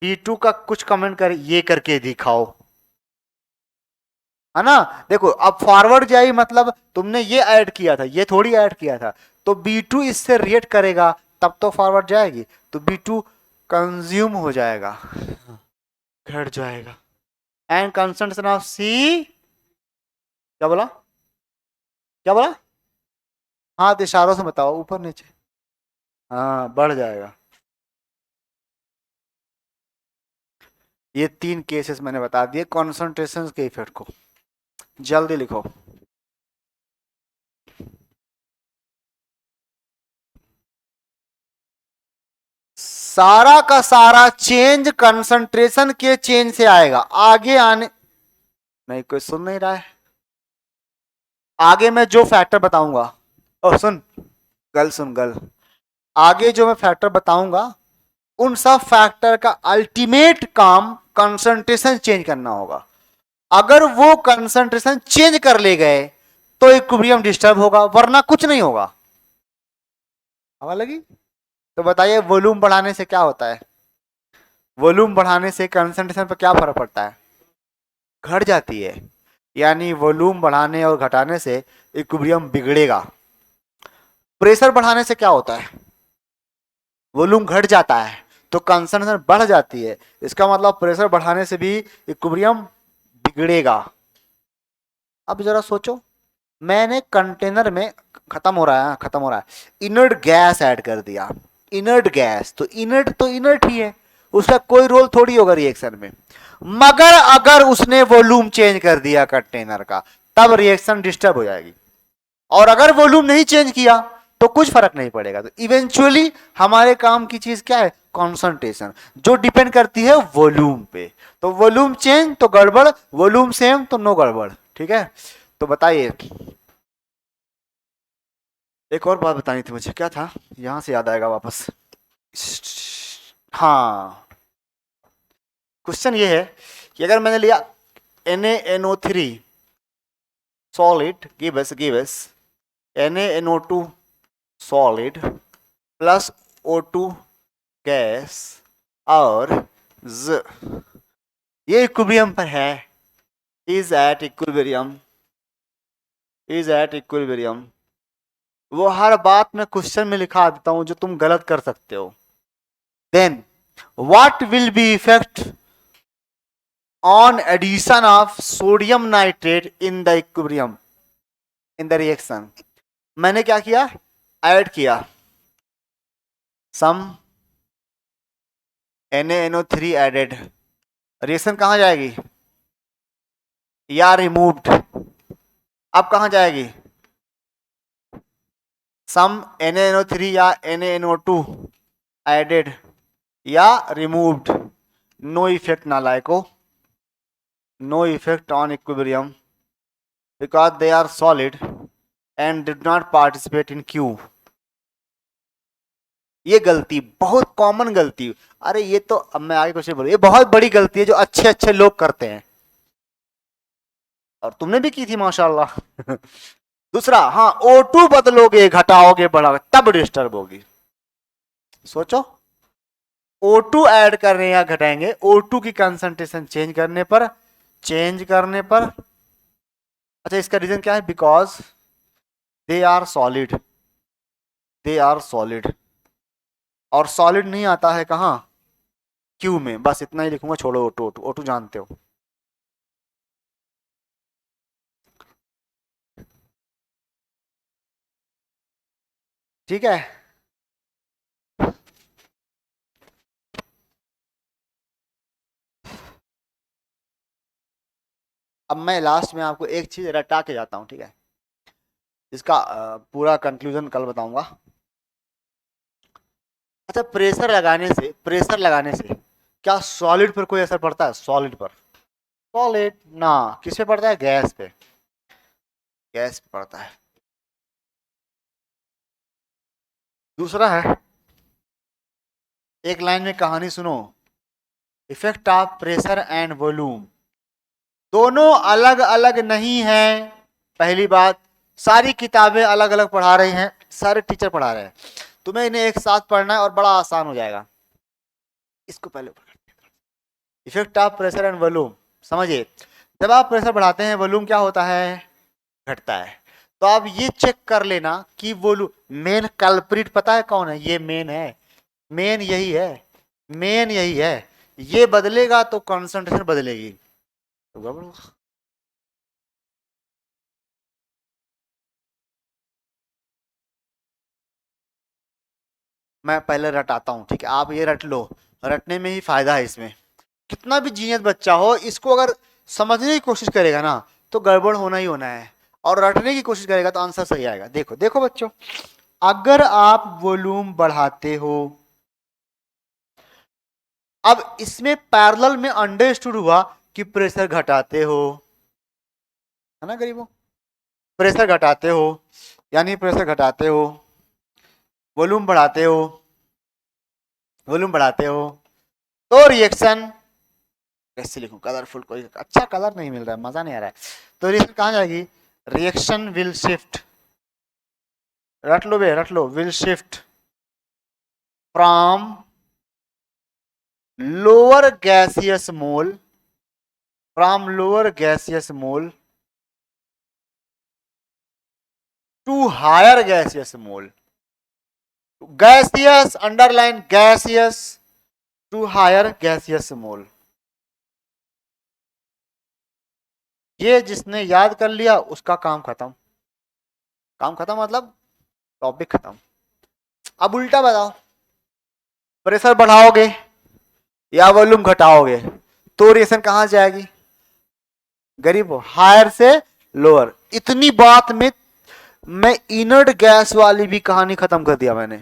B2 का कुछ कमेंट कर ये करके दिखाओ, है ना। देखो अब फॉरवर्ड जाएगी मतलब तुमने ये ऐड किया था, ये थोड़ी ऐड किया था, तो B2 इससे रिएक्ट करेगा तब तो फॉरवर्ड जाएगी, तो B2 कंज्यूम हो जाएगा, घट जाएगा। एंड कंसंट्रेशन ऑफ C, क्या बोला, क्या बोला, हाथ इशारों से बताओ ऊपर नीचे, हाँ बढ़ जाएगा। ये 3 केसेस मैंने बता दिए कॉन्सेंट्रेशन के इफेक्ट को, जल्दी लिखो। सारा का सारा चेंज कंसंट्रेशन के चेंज से आएगा, आगे आने नहीं, कोई सुन नहीं रहा है। आगे मैं जो फैक्टर बताऊंगा, ओ सुन गल, सुन गल, आगे जो मैं फैक्टर बताऊंगा उन सब फैक्टर का अल्टीमेट काम कंसंट्रेशन चेंज करना होगा। अगर वो कंसंट्रेशन चेंज कर ले गए तो इक्विलिब्रियम डिस्टर्ब होगा, वरना कुछ नहीं होगा। हवा लगी। तो बताइए वॉल्यूम बढ़ाने से क्या होता है, वॉल्यूम बढ़ाने से कंसंट्रेशन पर क्या फर्क पड़ता है, घट जाती है। यानी वॉल्यूम बढ़ाने और घटाने से इक्विलिब्रियम बिगड़ेगा। प्रेशर बढ़ाने से क्या होता है, वॉल्यूम घट जाता है तो कंसंट्रेशन बढ़ जाती है, इसका मतलब प्रेशर बढ़ाने से भी इक्विलिब्रियम बिगड़ेगा। अब जरा सोचो, मैंने कंटेनर में, खत्म हो रहा है, खत्म हो रहा है, इनर्ट गैस ऐड कर दिया, इनर्ट गैस, तो इनर्ट ही है, उसका कोई रोल थोड़ी होगा रिएक्शन में। मगर अगर उसने वॉल्यूम चेंज कर दिया कंटेनर का, तब रिएक्शन डिस्टर्ब हो जाएगी। और अगर वॉल्यूम नहीं चेंज किया तो कुछ फर्क नहीं पड़ेगा। तो इवेंचुअली हमारे काम की चीज क्या है, कॉन्सेंट्रेशन, जो डिपेंड करती है वॉल्यूम पे। तो वॉल्यूम चेंज तो गड़बड़, वॉल्यूम सेम तो नो गड़बड़, ठीक है। तो बताइए, एक और बात बतानी थी मुझे, क्या था, यहां से याद आएगा वापस। हाँ, क्वेश्चन ये है कि अगर मैंने लिया NaNO3 solid, give us NaNO2 solid plus O2 gas और Z, ये इक्विलिब्रियम पर है, is at equilibrium, is at equilibrium. वो हर बात मैं क्वेश्चन में लिखा देता हूं जो तुम गलत कर सकते हो। Then what will be effect on addition of sodium nitrate in the equilibrium in the reaction. मैंने क्या किया, ऐड किया सम NaNO3 एडेड, रिएक्शन कहां जाएगी, या रिमूव्ड। अब कहां जाएगी, सम NaNO3 या NaNO2 एडेड या रिमूव्ड, नो इफेक्ट नालायको, no effect on equilibrium because they are solid and did not participate in Q। ये गलती बहुत कॉमन गलती, अरे ये तो अब मैं आगे क्वेश्चन बोलूं, ये बहुत बड़ी गलती है जो अच्छे अच्छे लोग करते हैं, और तुमने भी की थी माशाल्लाह। दूसरा, हाँ O2 बदलोगे घटाओगे बढ़ाओगे तब डिस्टर्ब होगी। सोचो, O2 ऐड कर रहे हैं या घटाएंगे, O2 की कंसंट्रेशन चेंज करने पर। अच्छा, इसका रीजन क्या है, बिकॉज दे आर सॉलिड, और सॉलिड नहीं आता है कहां, क्यू में। बस इतना ही लिखूंगा, छोड़ो O2 जानते हो। ठीक है, अब मैं लास्ट में आपको एक चीज रटा के जाता हूं, ठीक है, इसका पूरा कंक्लूजन कल बताऊंगा। अच्छा, प्रेशर लगाने से क्या सॉलिड पर कोई असर पड़ता है, सॉलिड ना, किस पे पड़ता है, गैस पे पड़ता है। दूसरा है, एक लाइन में कहानी सुनो, effect of pressure and volume दोनों अलग अलग नहीं है। पहली बात, सारी किताबें अलग अलग पढ़ा रही हैं, सारे टीचर पढ़ा रहे हैं, तुम्हें इन्हें एक साथ पढ़ना है और बड़ा आसान हो जाएगा। इसको पहले effect of pressure and volume समझिए, जब आप प्रेशर बढ़ाते हैं वॉल्यूम क्या होता है, घटता है। तो आप ये चेक कर लेना कि वॉल्यूम, मेन कल्प्रिट पता है कौन है, ये मेन है, मेन यही है, ये बदलेगा तो कंसंट्रेशन बदलेगी, तो गड़बड़ होगा। मैं पहले रटाता हूं, ठीक है, आप ये रट लो, रटने में ही फायदा है इसमें। कितना भी जीनियस बच्चा हो, इसको अगर समझने की कोशिश करेगा ना तो गड़बड़ होना ही होना है, और रटने की कोशिश करेगा तो आंसर सही आएगा। देखो देखो बच्चों, अगर आप वॉल्यूम बढ़ाते हो, अब इसमें पैरेलल में अंडरस्टूड हुआ कि प्रेशर घटाते हो, है ना गरीबों, प्रेशर घटाते हो, यानी प्रेशर घटाते हो, वॉल्यूम बढ़ाते हो, तो रिएक्शन कैसे लिखूं, कलरफुल, कोई अच्छा कलर नहीं मिल रहा है, मजा नहीं आ रहा है, तो रिएक्शन कहां जाएगी, रिएक्शन विल शिफ्ट, रट लो, will shift from lower gaseous mole to higher gaseous mole, gaseous underline gaseous to higher gaseous mole. ये जिसने याद कर लिया उसका काम खत्म, मतलब टॉपिक खत्म। अब उल्टा बताओ, प्रेशर बढ़ाओगे या वॉल्यूम घटाओगे तो रिएक्शन कहां जाएगी, गरीब हो, हायर से लोअर। इतनी बात में मैं इनर्ट गैस वाली भी कहानी खत्म कर दिया मैंने।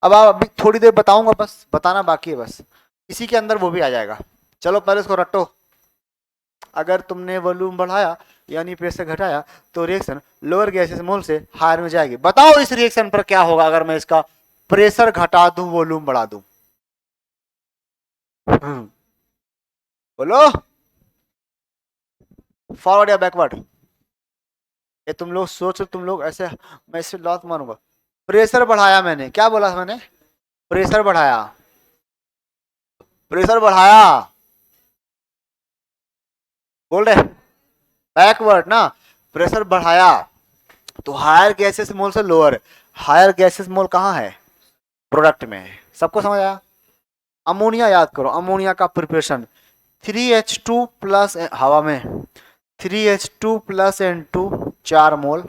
अब आप अभी थोड़ी देर बताऊंगा, बस बताना बाकी है, बस इसी के अंदर वो भी आ जाएगा। चलो पहले इसको रटो, अगर तुमने वॉल्यूम बढ़ाया यानी प्रेशर घटाया तो रिएक्शन लोअर गैसेस मोल से हायर में जाएगी। बताओ इस रिएक्शन पर क्या होगा अगर मैं इसका प्रेशर घटा दूं वॉल्यूम बढ़ा दूं, बोलो, फॉरवर्ड या बैकवर्ड। ये तुम लोग सोच, तुम लोग ऐसे, मैं इससे लॉस मारूंगा। प्रेशर बढ़ाया मैंने, क्या बोला मैंने, प्रेशर बढ़ाया, बोल रहे बैकवर्ड ना, प्रेशर बढ़ाया तो हायर गैसेस मोल से लोअर, हायर गैसेस मोल कहां है, प्रोडक्ट में है। सबको समझ आया, अमोनिया याद करो, अमोनिया का प्रिपरेशन 3H2 प्लस हवा में 3H2 प्लस N2 4 मोल,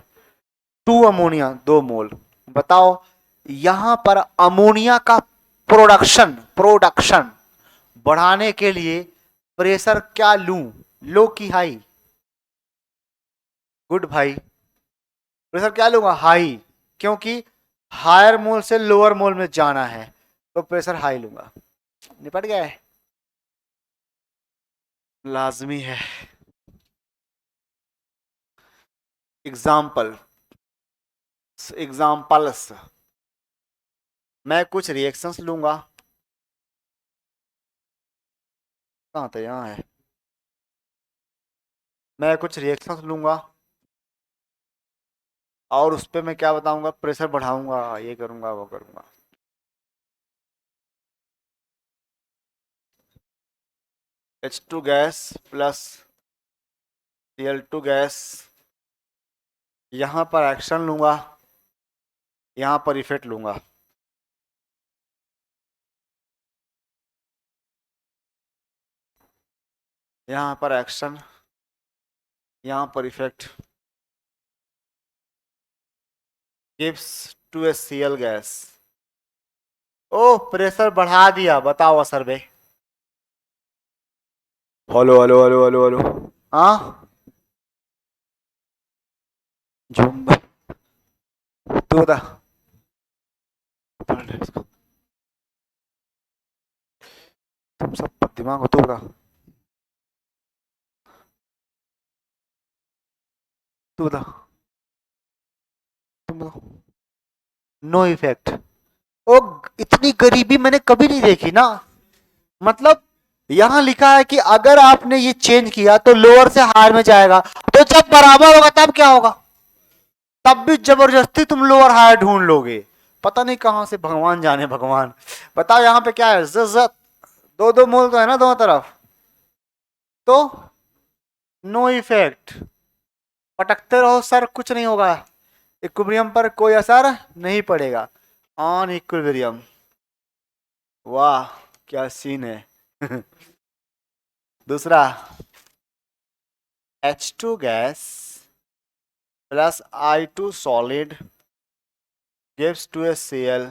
2 अमोनिया 2 मोल। बताओ यहां पर अमोनिया का प्रोडक्शन प्रोडक्शन बढ़ाने के लिए प्रेशर क्या लूं, लो की हाई? गुड भाई, प्रेशर क्या लूंगा? हाई, क्योंकि हायर मोल से लोअर मोल में जाना है तो प्रेशर हाई लूंगा। निपट गया है, लाजमी है। एग्जाम्पल एग्जाम्पल्स, मैं कुछ रिएक्शंस लूंगा, कहाँ था, यहाँ है। मैं कुछ रिएक्शंस लूंगा और उस पर मैं क्या बताऊंगा, प्रेशर बढ़ाऊंगा, ये करूंगा वो करूंगा। H2 gas plus Cl2 gas, यहां पर एक्शन लूंगा, यहां पर इफेक्ट लूंगा। यहां पर एक्शन, यहां पर effect, gives to a Cl gas. ओ प्रेशर बढ़ा दिया, बताओ असर बे। Hello hello hello hello hello, हाँ झुम्बा, तू बता। तुम सब दिमाग हो, तू बता, तू बता, तुम बताओ। No effect. ओ इतनी गरीबी मैंने कभी नहीं देखी ना। मतलब यहां लिखा है कि अगर आपने ये चेंज किया तो लोअर से हायर में जाएगा, तो जब बराबर होगा तब क्या होगा? तब भी जबरदस्ती तुम लोअर हायर ढूंढ लोगे, पता नहीं कहां से, भगवान जाने भगवान। बताओ यहाँ पे क्या है, दो दो मोल तो है ना दोनों तरफ, तो नो इफेक्ट। पटकते रहो सर, कुछ नहीं होगा, इक्विलिब्रियम पर कोई असर नहीं पड़ेगा। ऑन इक्विलिब्रियम, वाह क्या सीन है। दूसरा, H2 gas plus I2 solid gives to a Cl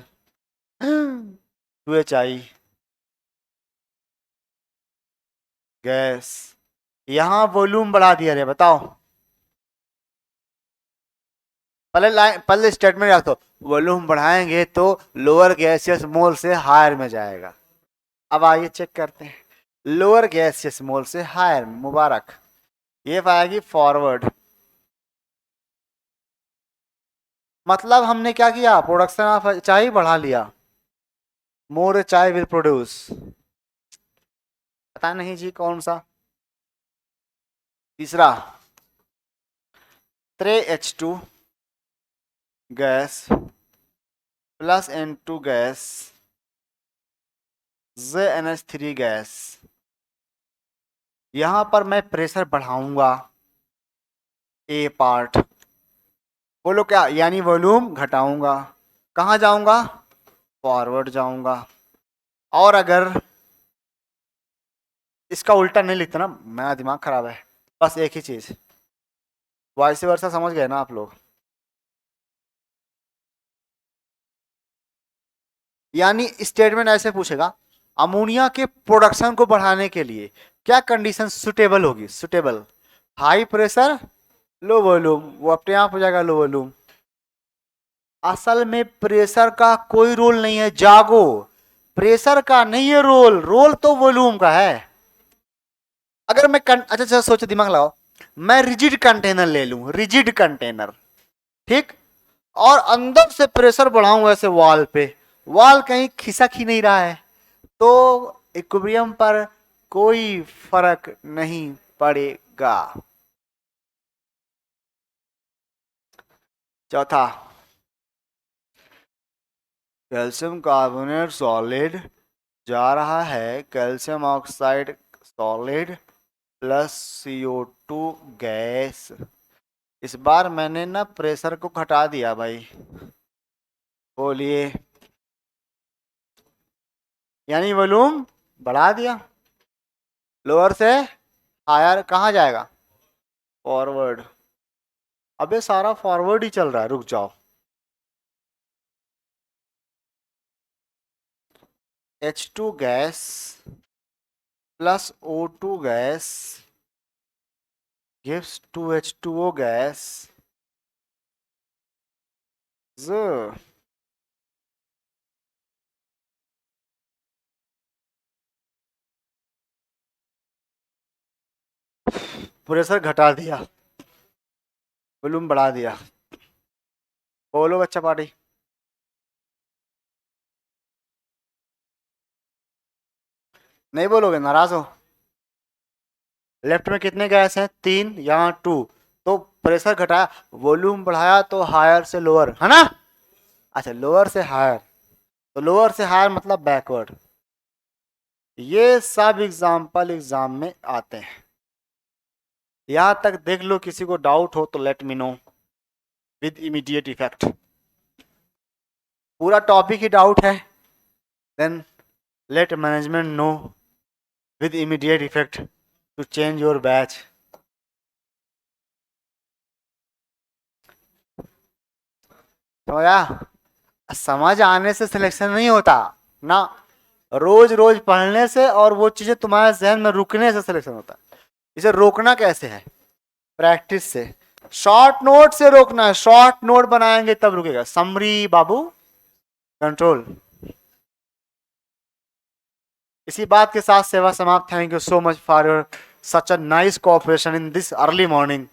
2HI gas. यहां वॉल्यूम बढ़ा दिया रे, बताओ। पहले लाइन, पहले स्टेटमेंट याद दो, वॉल्यूम बढ़ाएंगे तो लोअर गैसियस मोल से हायर में जाएगा। अब आइए चेक करते हैं, लोअर गैसियस मोल से हायर, मुबारक, ये आएगी फॉरवर्ड। मतलब हमने क्या किया, प्रोडक्शन ऑफ चाय बढ़ा लिया, मोर चाय विल प्रोड्यूस, पता नहीं जी कौन सा। तीसरा, 3H2 gas plus N2 gas ZNH3 gas, यहां पर मैं प्रेशर बढ़ाऊंगा, ए पार्ट, बोलो क्या, यानी वॉल्यूम घटाऊंगा, कहां जाऊंगा, फॉरवर्ड जाऊंगा। और अगर इसका उल्टा नहीं लिखता ना, मेरा दिमाग खराब है, बस एक ही चीज, वाइस वर्सा, समझ गए ना आप लोग। यानी स्टेटमेंट ऐसे पूछेगा, अमोनिया के प्रोडक्शन को बढ़ाने के लिए क्या कंडीशन सुटेबल होगी, suitable, high pressure low volume, वो अपने आप हो जाएगा लो वॉल्यूम। असल में प्रेशर का कोई रोल नहीं है, जागो, प्रेशर का नहीं है रोल, रोल तो वॉल्यूम का है। अगर मैं अच्छा अच्छा सोचो, दिमाग लगाओ, मैं रिजिड कंटेनर ले लूं, रिजिड कंटेनर, ठीक, और अंदर से प्रेशर बढ़ाऊं ऐसे वॉल पे, वॉल कहीं खिसक ही नहीं रहा है, तो इक्विलिब्रियम पर कोई फर्क नहीं पड़ेगा। चौथा, कैल्शियम कार्बोनेट सॉलिड जा रहा है calcium oxide solid plus CO2 gas. इस बार मैंने ना प्रेशर को घटा दिया भाई, बोलिए। यानी वॉल्यूम बढ़ा दिया। लोअर से हायर कहाँ जाएगा? फॉरवर्ड। अबे सारा फॉरवर्ड ही चल रहा है, रुक जाओ। H2 gas plus O2 gas gives 2H2O gas. Pressure घटा दिया, वॉल्यूम बढ़ा दिया। बोलो बच्चा पार्टी। नहीं बोलोगे, नाराज हो? लेफ्ट में कितने गैस हैं? 3, यहाँ 2। तो प्रेशर घटाया, वॉल्यूम बढ़ाया, तो हायर से लोअर है ना। अच्छा, लोअर से हायर, तो लोअर से हायर मतलब बैकवर्ड। ये सब एग्जाम्पल एग्जाम में आते हैं। यहां तक देख लो, किसी को डाउट हो तो let me know with immediate effect. पूरा टॉपिक ही डाउट है, then let management know with immediate effect to change your batch. समझा? समझ आने से सिलेक्शन नहीं होता ना, रोज रोज पढ़ने से और वो चीजें तुम्हारे जहन में रुकने से सिलेक्शन होता है। इसे रोकना कैसे है? प्रैक्टिस से। शॉर्ट नोट से रोकना है, शॉर्ट नोट बनाएंगे तब रुकेगा। समरी बाबू, कंट्रोल। इसी बात के साथ सेवा समाप्त। Thank you so much for your such a nice cooperation in this early morning.